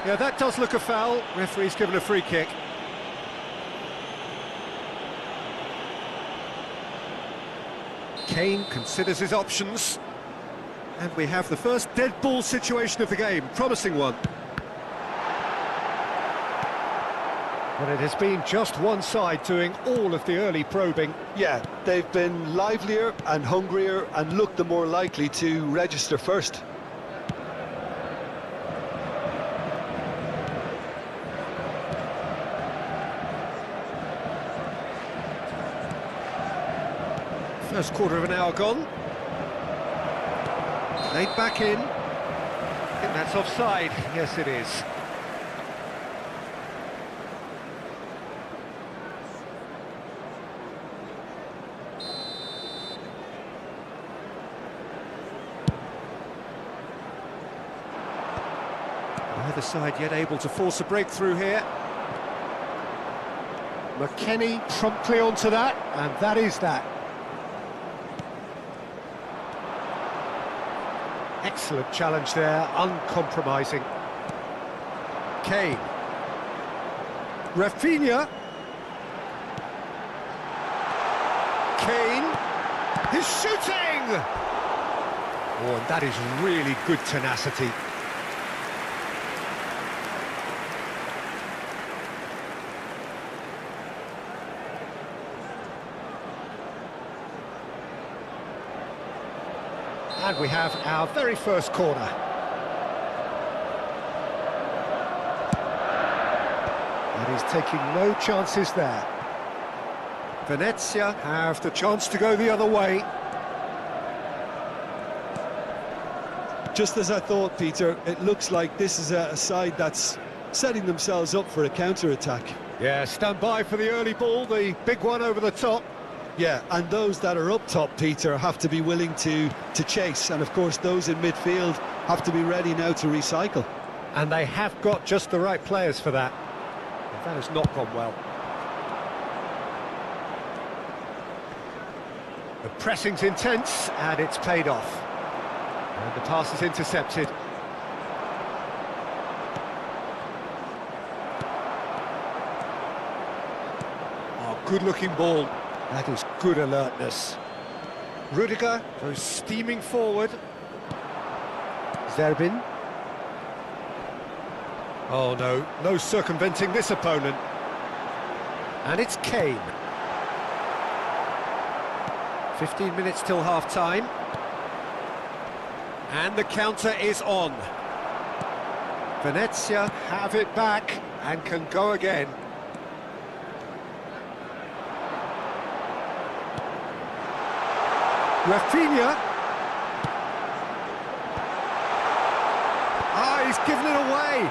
Yeah, that does look a foul. Referee's given a free kick. Kane considers his options. And we have the first dead ball situation of the game. Promising one. Well, it has been just one side doing all of the early probing. Yeah, they've been livelier and hungrier and looked the more likely to register first. First quarter of an hour gone. Laid back in. I think that's offside. Yes, it is. Neither side yet able to force a breakthrough here. McKennie promptly onto that, and that is that. Excellent challenge there, uncompromising. Kane. Rafinha. Kane. He's shooting! Oh, and that is really good tenacity. And we have our very first corner. And he's taking no chances there. Venezia have the chance to go the other way. Just as I thought, Peter, it looks like this is a side that's setting themselves up for a counter-attack. Yeah, stand by for the early ball, the big one over the top. Yeah, and those that are up top, Peter, have to be willing to chase. And, of course, those in midfield have to be ready now to recycle. And they have got just the right players for that. That has not gone well. The pressing's intense, and it's paid off. And the pass is intercepted. Oh, good-looking ball. That is good alertness. Rudiger goes steaming forward. Zerbin. Oh no, no circumventing this opponent. And it's Kane. 15 minutes till half-time. And the counter is on. Venezia have it back and can go again. Rafinha. Ah, he's given it away.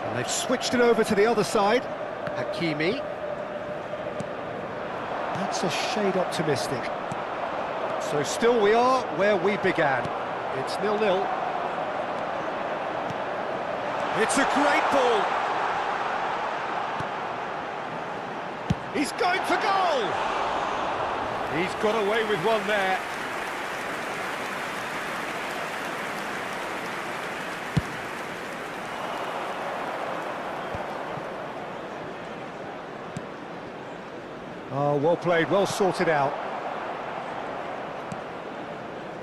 And they've switched it over to the other side. Hakimi. That's a shade optimistic. So still we are where we began. It's 0-0. It's a great ball. He's going for goal. He's got away with one there. Oh, well played, well sorted out.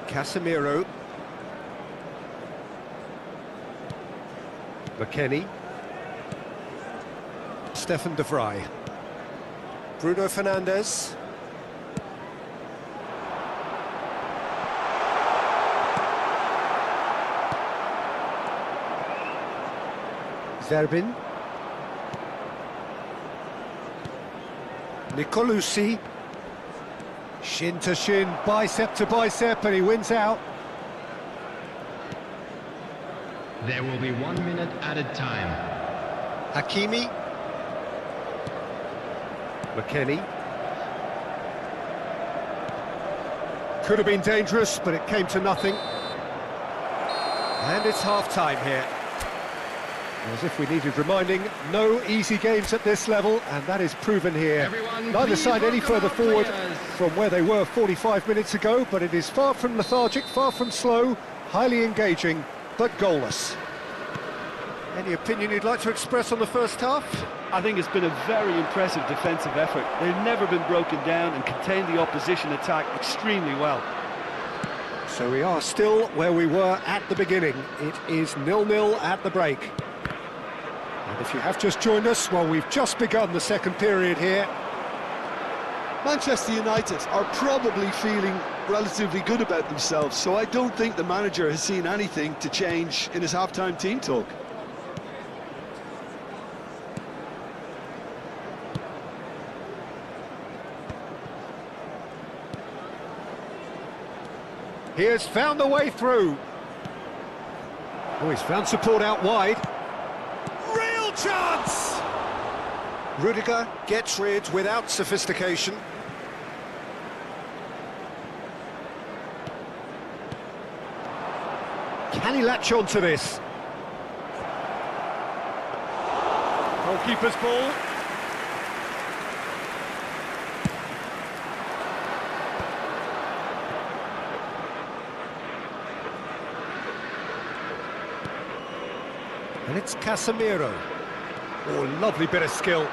Casemiro. McKennie. Stefan de Vrij. Bruno Fernandes. Zerbin. Nicolucci. Shin to shin, bicep to bicep, and he wins out. There will be 1 minute added time. Hakimi. McKennie. Could have been dangerous, but it came to nothing. And it's half-time here. As if we needed reminding, no easy games at this level, and that is proven here. Everyone, Neither side any further forward players. from where they were 45 minutes ago, but it is far from lethargic, far from slow, highly engaging, but goalless. Any opinion you'd like to express on the first half? I think it's been a very impressive defensive effort. They've never been broken down and contained the opposition attack extremely well. So we are still where we were at the beginning. It is 0-0 at the break. And if you have just joined us, well, we've just begun the second period here. Manchester United are probably feeling relatively good about themselves, so I don't think the manager has seen anything to change in his half-time team talk. He has found the way through. Oh, he's found support out wide. Real chance! Rudiger gets rid without sophistication. Can he latch on to this? Goalkeeper's ball. And it's Casemiro. Oh, lovely bit of skill.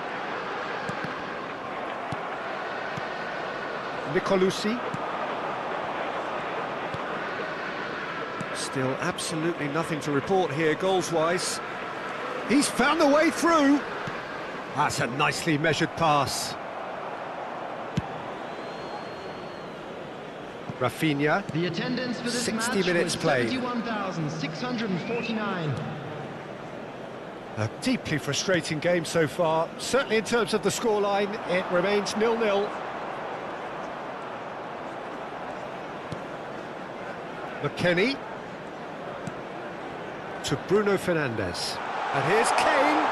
Nicolucci. Still absolutely nothing to report here goals-wise. He's found the way through. That's a nicely measured pass. Rafinha. The attendance for this 60 match minutes was played. 71,649. A deeply frustrating game so far. Certainly in terms of the scoreline, it remains 0-0. McKennie to Bruno Fernandes. And here's Kane.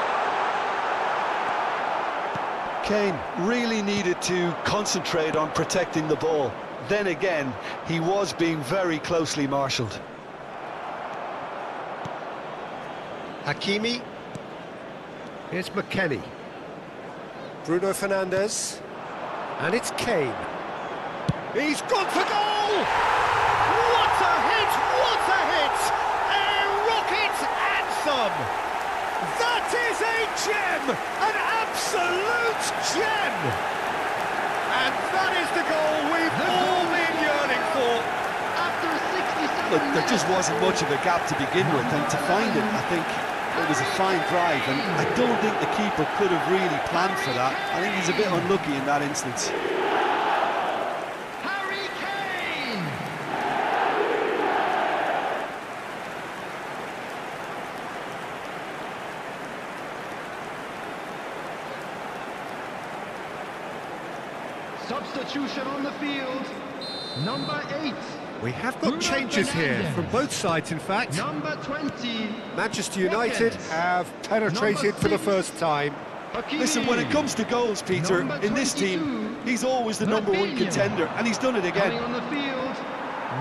Kane really needed to concentrate on protecting the ball. Then again, he was being very closely marshalled. Hakimi. Here's McKennie. Bruno Fernandes. And it's Kane. He's gone for goal! What a hit! What a hit! A rocket anthem! That is a gem! An absolute gem! And that is the goal we've all been yearning for. After 67 Look, there just wasn't much of a gap to begin with, and to find it, I think it was a fine drive, and I don't think the keeper could have really planned for that. I think he's a bit unlucky in that instance. Harry Kane! Substitution on the field. Number 8. We have got Bruno changes here Fernandes. from both sides, in fact. Number 20. Manchester United Watkins. have penetrated Number for the 6. first time. Hakimi. Listen, when it comes to goals, Peter, Number in this 22, team, he's always the number one Rafinha. contender, and he's done it Coming again. on the field.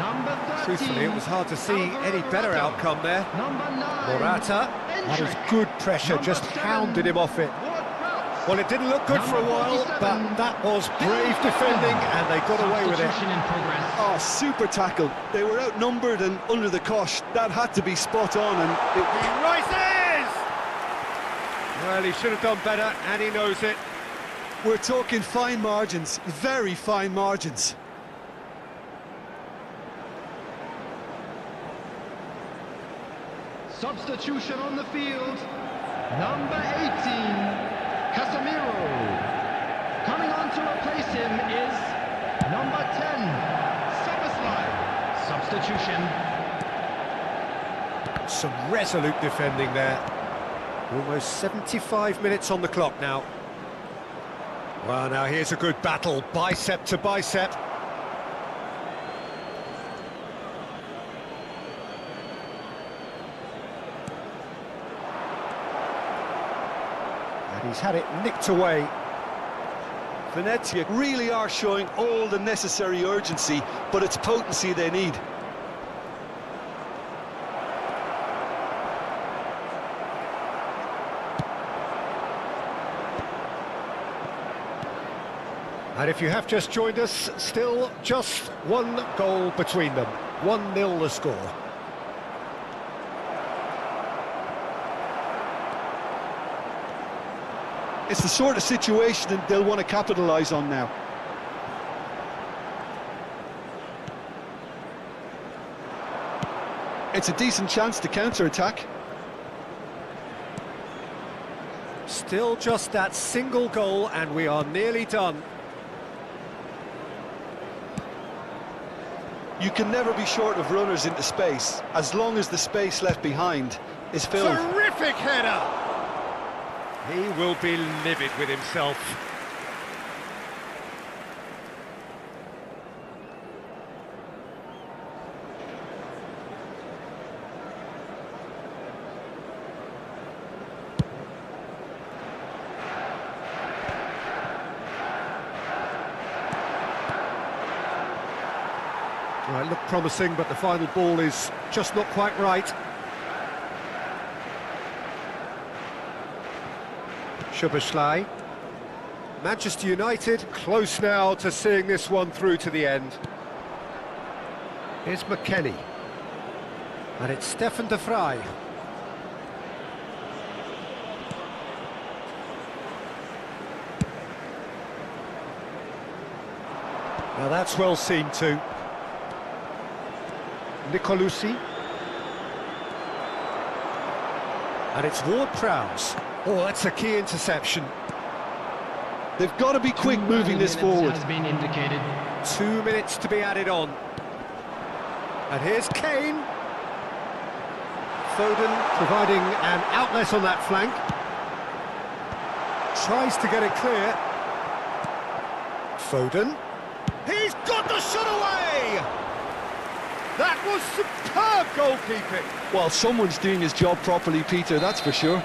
Number 13. Truthfully, it was hard to see Alvaro any better Morata. outcome there. Number 9. Morata, that was Endrick. good pressure, Number just 7, hounded him off it. Ward-Prowse. Well, it didn't look good for a Number while, 47, but that was brave defending, and they got away with it. Substitution in progress. Oh, super tackle. They were outnumbered and under the cosh. That had to be spot on, and He rises! Well, he should have done better, and he knows it. we're talking fine margins, very fine margins. Substitution on the field. Number 18, Casemiro. Coming on to replace him is number 10, Szoboszlai. Substitution. Some resolute defending there. Almost 75 minutes on the clock now. Well, now here's a good battle, bicep to bicep. And he's had it nicked away. Venezia really are showing all the necessary urgency, but it's potency they need. And if you have just joined us, still just one goal between them. 1-0 the score. It's the sort of situation that they'll want to capitalise on now. It's a decent chance to counter-attack. Still just that single goal and we are nearly done. You can never be short of runners into space, as long as the space left behind is filled. Terrific header! He will be livid with himself. Right, look promising, but the final ball is just not quite right. Szoboszlai. Manchester United close now to seeing this one through to the end. Here's McKennie. And it's Stefan de Vrij. Now that's well seen too. Nicolucci. And it's Ward-Prowse. Oh, that's a key interception. They've got to be quick moving this forward. Has been indicated. 2 minutes to be added on. And here's Kane. Foden providing an outlet on that flank. Tries to get it clear. Foden. He's got the shot away! That was superb goalkeeping. Well, someone's doing his job properly, Peter, that's for sure.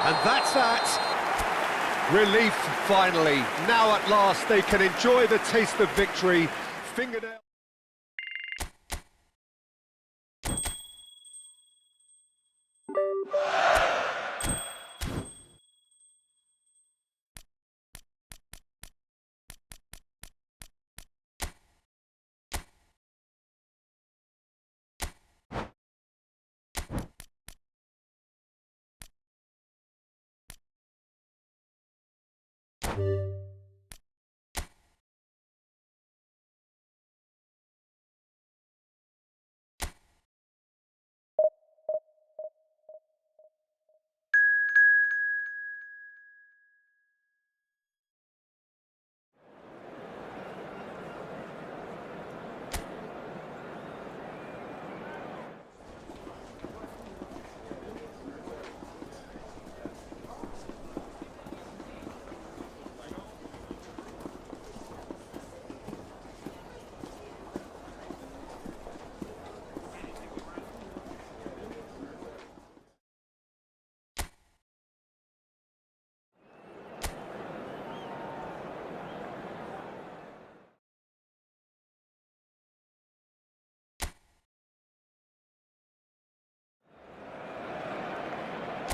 And that's that. Relief, finally. Now at last they can enjoy the taste of victory. Fingernail.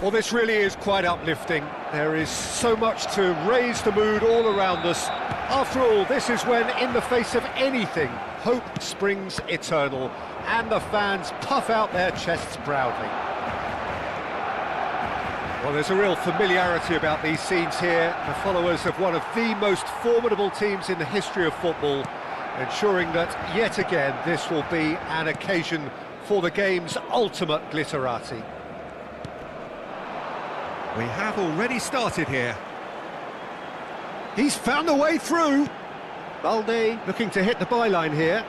Well, this really is quite uplifting. There is so much to raise the mood all around us. After all, this is when, in the face of anything, hope springs eternal, and the fans puff out their chests proudly. Well, there's a real familiarity about these scenes here. The followers of one of the most formidable teams in the history of football, ensuring that, yet again, this will be an occasion for the game's ultimate glitterati. We have already started here. He's found a way through. Balde looking to hit the byline here.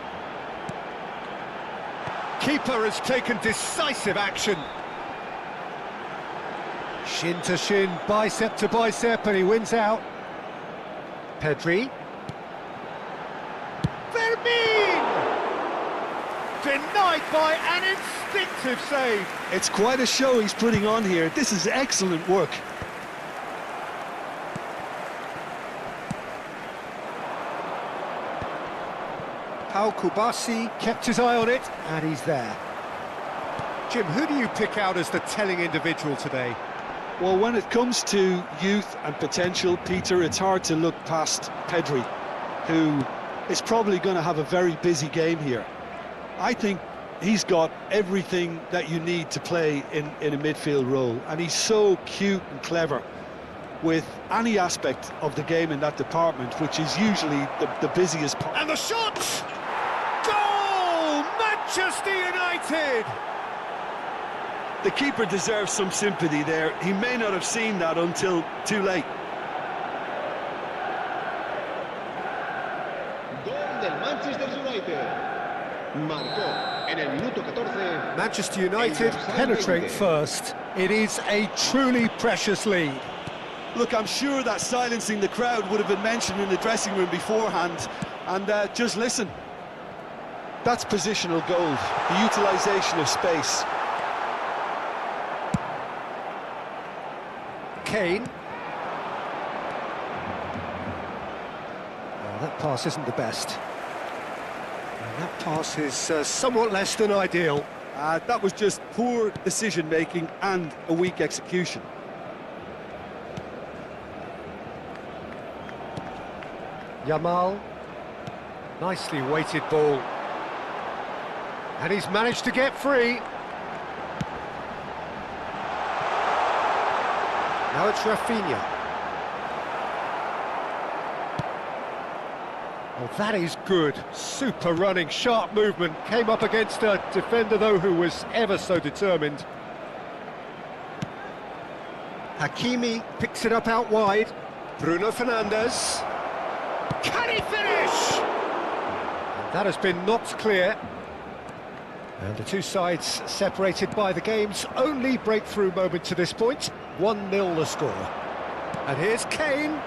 Keeper has taken decisive action. Shin to shin, bicep to bicep, and he wins out. Pedri. Fermin! Denied by an instinctive save. It's quite a show he's putting on here. This is excellent work. Pau Kubasi kept his eye on it, and he's there. Jim, who do you pick out as the telling individual today? Well, when it comes to youth and potential, Peter, it's hard to look past Pedri, who is probably going to have a very busy game here. I think he's got everything that you need to play in a midfield role, and he's so cute and clever with any aspect of the game in that department, which is usually the busiest part. And the shot! Goal! Manchester United! The keeper deserves some sympathy there. He may not have seen that until too late. Gol del Manchester United. Marcó en el minuto 14. Manchester United penetrate first. It is a truly precious lead. Look, I'm sure that silencing the crowd would have been mentioned in the dressing room beforehand. And just listen. That's positional gold, the utilisation of space. Kane. Oh, that pass isn't the best. And that pass is somewhat less than ideal. That was just poor decision-making and a weak execution. Yamal. Nicely weighted ball. And he's managed to get free. Now it's Rafinha. Oh, that is good. Super running, sharp movement. Came up against a defender, though, who was ever so determined. Hakimi picks it up out wide. Bruno Fernandes. Can he finish? And that has been knocked clear. And the two sides separated by the game's only breakthrough moment to this point. 1-0 the score. And here's Kane.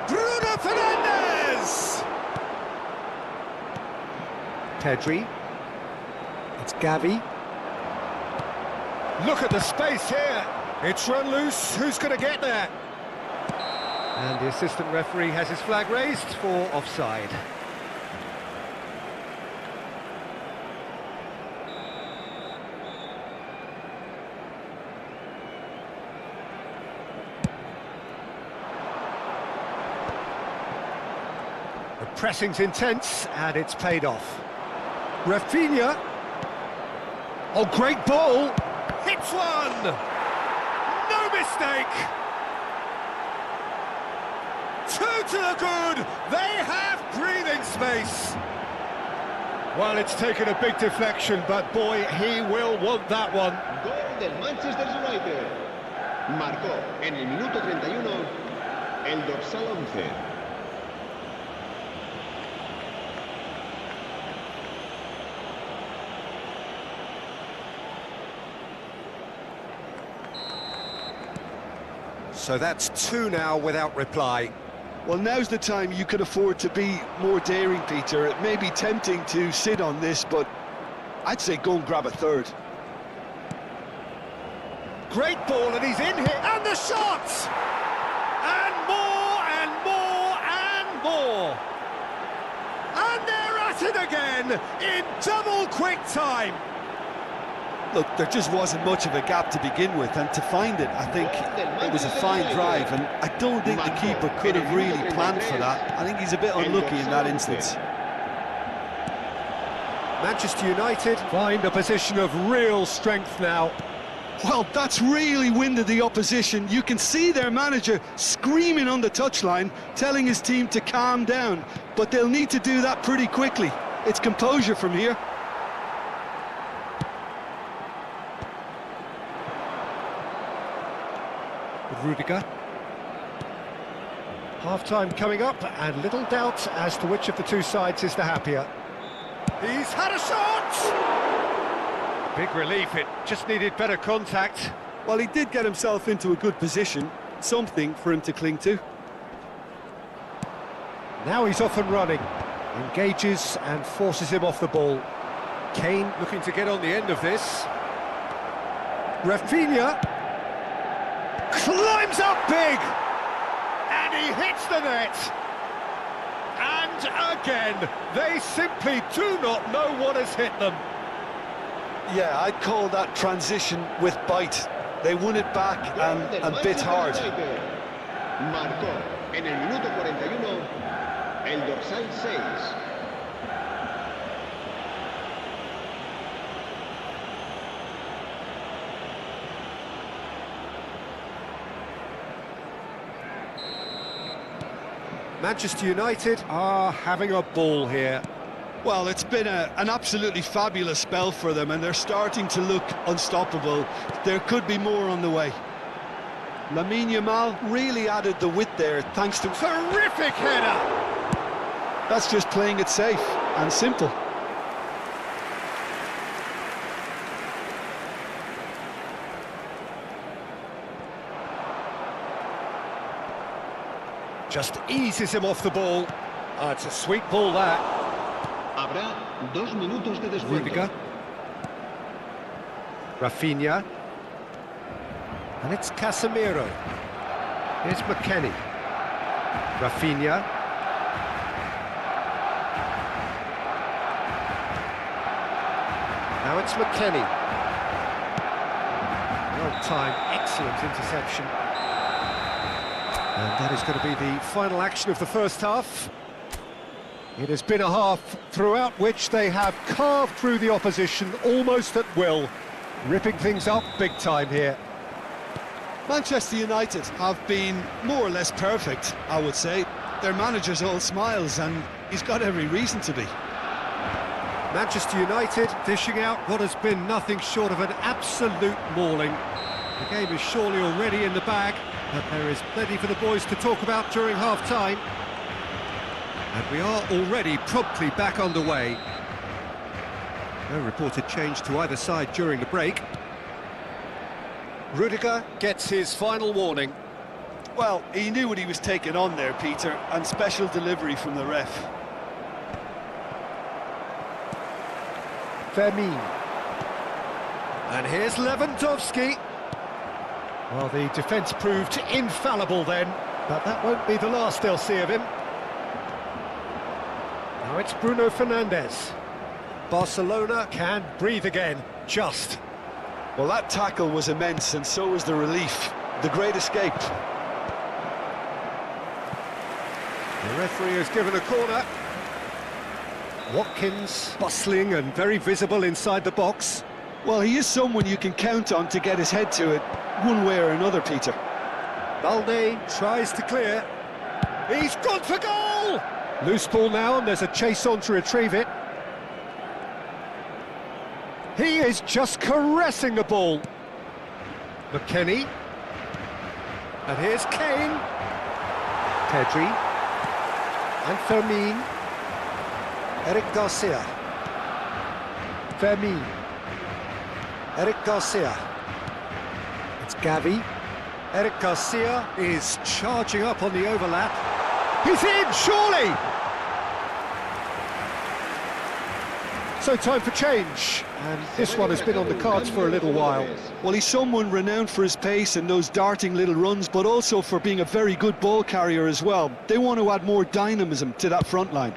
Bruno Fernandes! Pedri. It's Gavi. Look at the space here. It's run loose. Who's going to get there? And the assistant referee has his flag raised for offside. The pressing's intense, and it's paid off. Rafinha. Oh, great ball. Hits one. No mistake. 2 to the good. They have breathing space. Well, it's taken a big deflection, but boy, he will want that one. Gol del Manchester United. Marcó en el minuto 31 el dorsal 11. So that's 2 now without reply. Well, now's the time you could afford to be more daring, Peter. It may be tempting to sit on this, but I'd say go and grab a third. Great ball, and he's in here, and the shot! And more, and more, and more! And they're at it again, in double quick time! Look, there just wasn't much of a gap to begin with, and to find it, I think it was a fine drive, and I don't think the keeper could have really planned for that. I think he's a bit unlucky in that instance. Manchester United find a position of real strength now. Well, that's really winded the opposition. You can see their manager screaming on the touchline, telling his team to calm down, but they'll need to do that pretty quickly. It's composure from here. Rudiger. Half-time coming up, and little doubt as to which of the two sides is the happier. He's had a shot! Big relief, it just needed better contact. Well, he did get himself into a good position, something for him to cling to. Now he's off and running, engages and forces him off the ball. Kane looking to get on the end of this. Rafinha climbs up big, and he hits the net. And again, they simply do not know what has hit them. Yeah, I'd call that transition with bite. They won it back and bit hard. Marcó en el minuto 41 el dorsal 6. Manchester United are having a ball here. Well, it's been an absolutely fabulous spell for them, and they're starting to look unstoppable. There could be more on the way. Lamine Yamal really added the width there, thanks to... Terrific header! That's just playing it safe and simple. Just eases him off the ball. It's a sweet ball, that. Habrá 2 minutos de descuento. Rudiger. Rafinha. And it's Casemiro. Here's McKennie. Rafinha. Now it's McKennie. Well timed, excellent interception. And that is going to be the final action of the first half. It has been a half throughout which they have carved through the opposition almost at will, ripping things up big time here. Manchester United have been more or less perfect, I would say. Their manager's all smiles, and he's got every reason to be. Manchester United dishing out what has been nothing short of an absolute mauling. The game is surely already in the bag, but there is plenty for the boys to talk about during half-time. And we are already promptly back underway. No reported change to either side during the break. Rudiger gets his final warning. Well, he knew what he was taking on there, Peter, and special delivery from the ref. Firmino. And here's Lewandowski. Well, the defence proved infallible then, but that won't be the last they'll see of him. Now it's Bruno Fernandes. Barcelona can breathe again, just. Well, that tackle was immense, and so was the relief. The great escape. The referee has given a corner. Watkins bustling and very visible inside the box. Well, he is someone you can count on to get his head to it, one way or another, Peter. Balde tries to clear. He's gone for goal! Loose ball now, and there's a chase on to retrieve it. He is just caressing the ball. McKennie. And here's Kane. Pedri. And Firmino. Eric Garcia. Firmino. Eric Garcia. It's Gavi. Eric Garcia is charging up on the overlap. He's in, surely! So time for change, and this one has been on the cards for a little while. Well, he's someone renowned for his pace and those darting little runs, but also for being a very good ball carrier as well. They want to add more dynamism to that front line.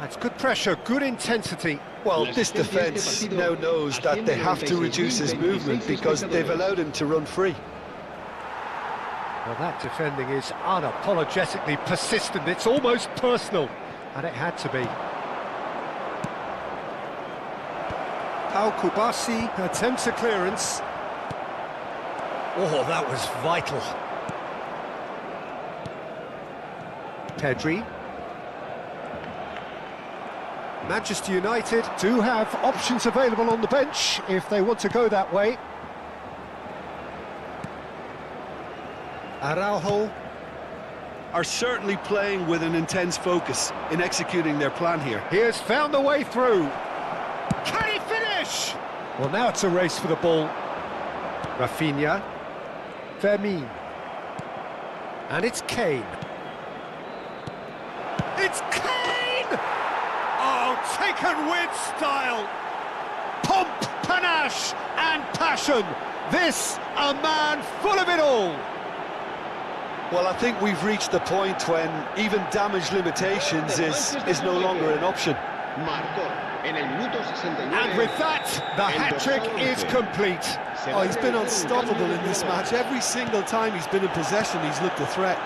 That's good pressure, good intensity. Well, this defence now knows that they have to reduce his movement because they've allowed him to run free. Well, that defending is unapologetically persistent. It's almost personal, and it had to be. Pau Kubasi attempts a clearance. Oh, that was vital. Pedri. Manchester United do have options available on the bench if they want to go that way. Araujo are certainly playing with an intense focus in executing their plan here. He has found a way through. Can he finish? Well, now it's a race for the ball. Rafinha. Firmino. And it's Kane. It's Kane! Oh, taken with style. Pomp, panache and passion. This, a man full of it all. Well, I think we've reached the point when even damage limitations is no longer an option. And with that, the hat-trick is complete. Oh, he's been unstoppable in this match. Every single time he's been in possession, he's looked a threat.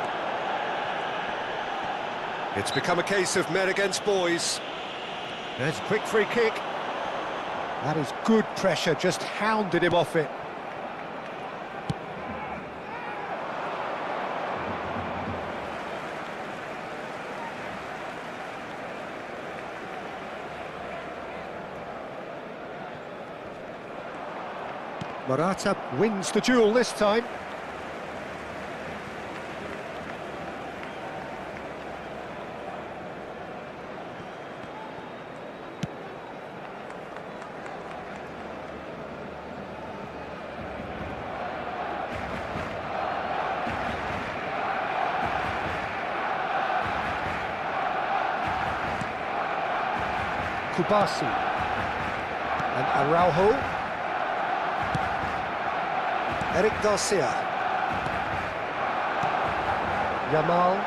It's become a case of men against boys. There's a quick free kick. That is good pressure, just hounded him off it. Morata wins the duel this time. Kubasi and Araujo. Eric Garcia. Yamal.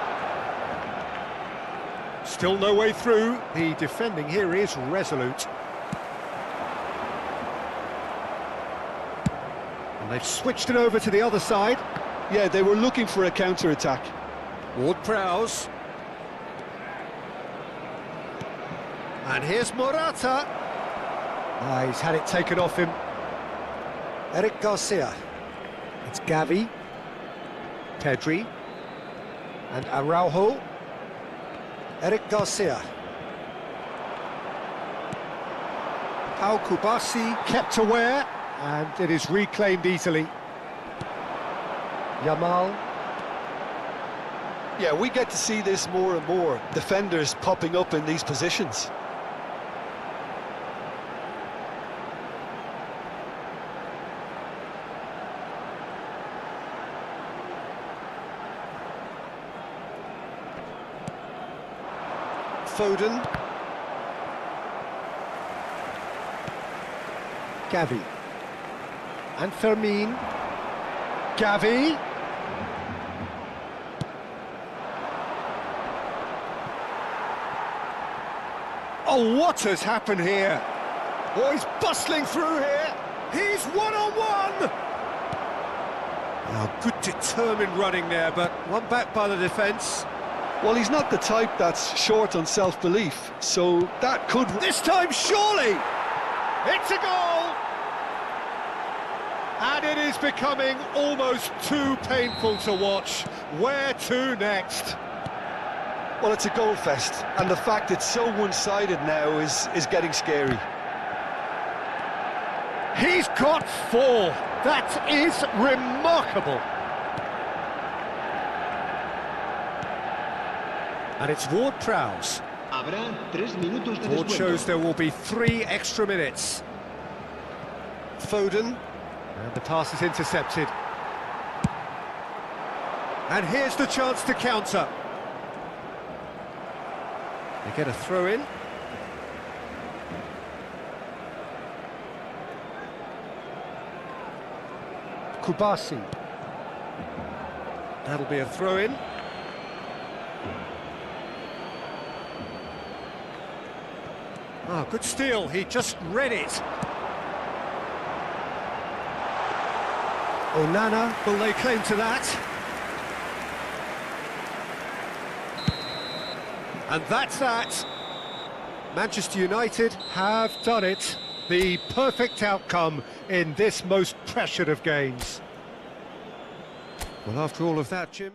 Still no way through. The defending here is resolute. And they've switched it over to the other side. Yeah, they were looking for a counter-attack. Ward-Prowse. And here's Morata. He's had it taken off him. Eric Garcia. It's Gavi. Pedri. And Araujo. Eric Garcia. Pau Kubasi kept aware, and it is reclaimed easily. Yamal. Yeah, we get to see this more and more. Defenders popping up in these positions. Foden. Gavi. And Fermin. Gavi. Oh, what has happened here? Oh, he's bustling through here. He's one-on-one. Oh, good determined running there, but one back by the defence. Well, he's not the type that's short on self-belief, so that could... This time, surely! It's a goal! And it is becoming almost too painful to watch. Where to next? Well, it's a goal fest, and the fact it's so one-sided now is getting scary. He's got 4. That is remarkable. And it's Ward-Prowse. Ward shows there will be 3 extra minutes. Foden. And the pass is intercepted. And here's the chance to counter. They get a throw in. Kubasi. That'll be a throw in. Oh, good steal, he just read it. Onana will lay claim to that. And that's that. Manchester United have done it. The perfect outcome in this most pressured of games. Well, after all of that, Jim...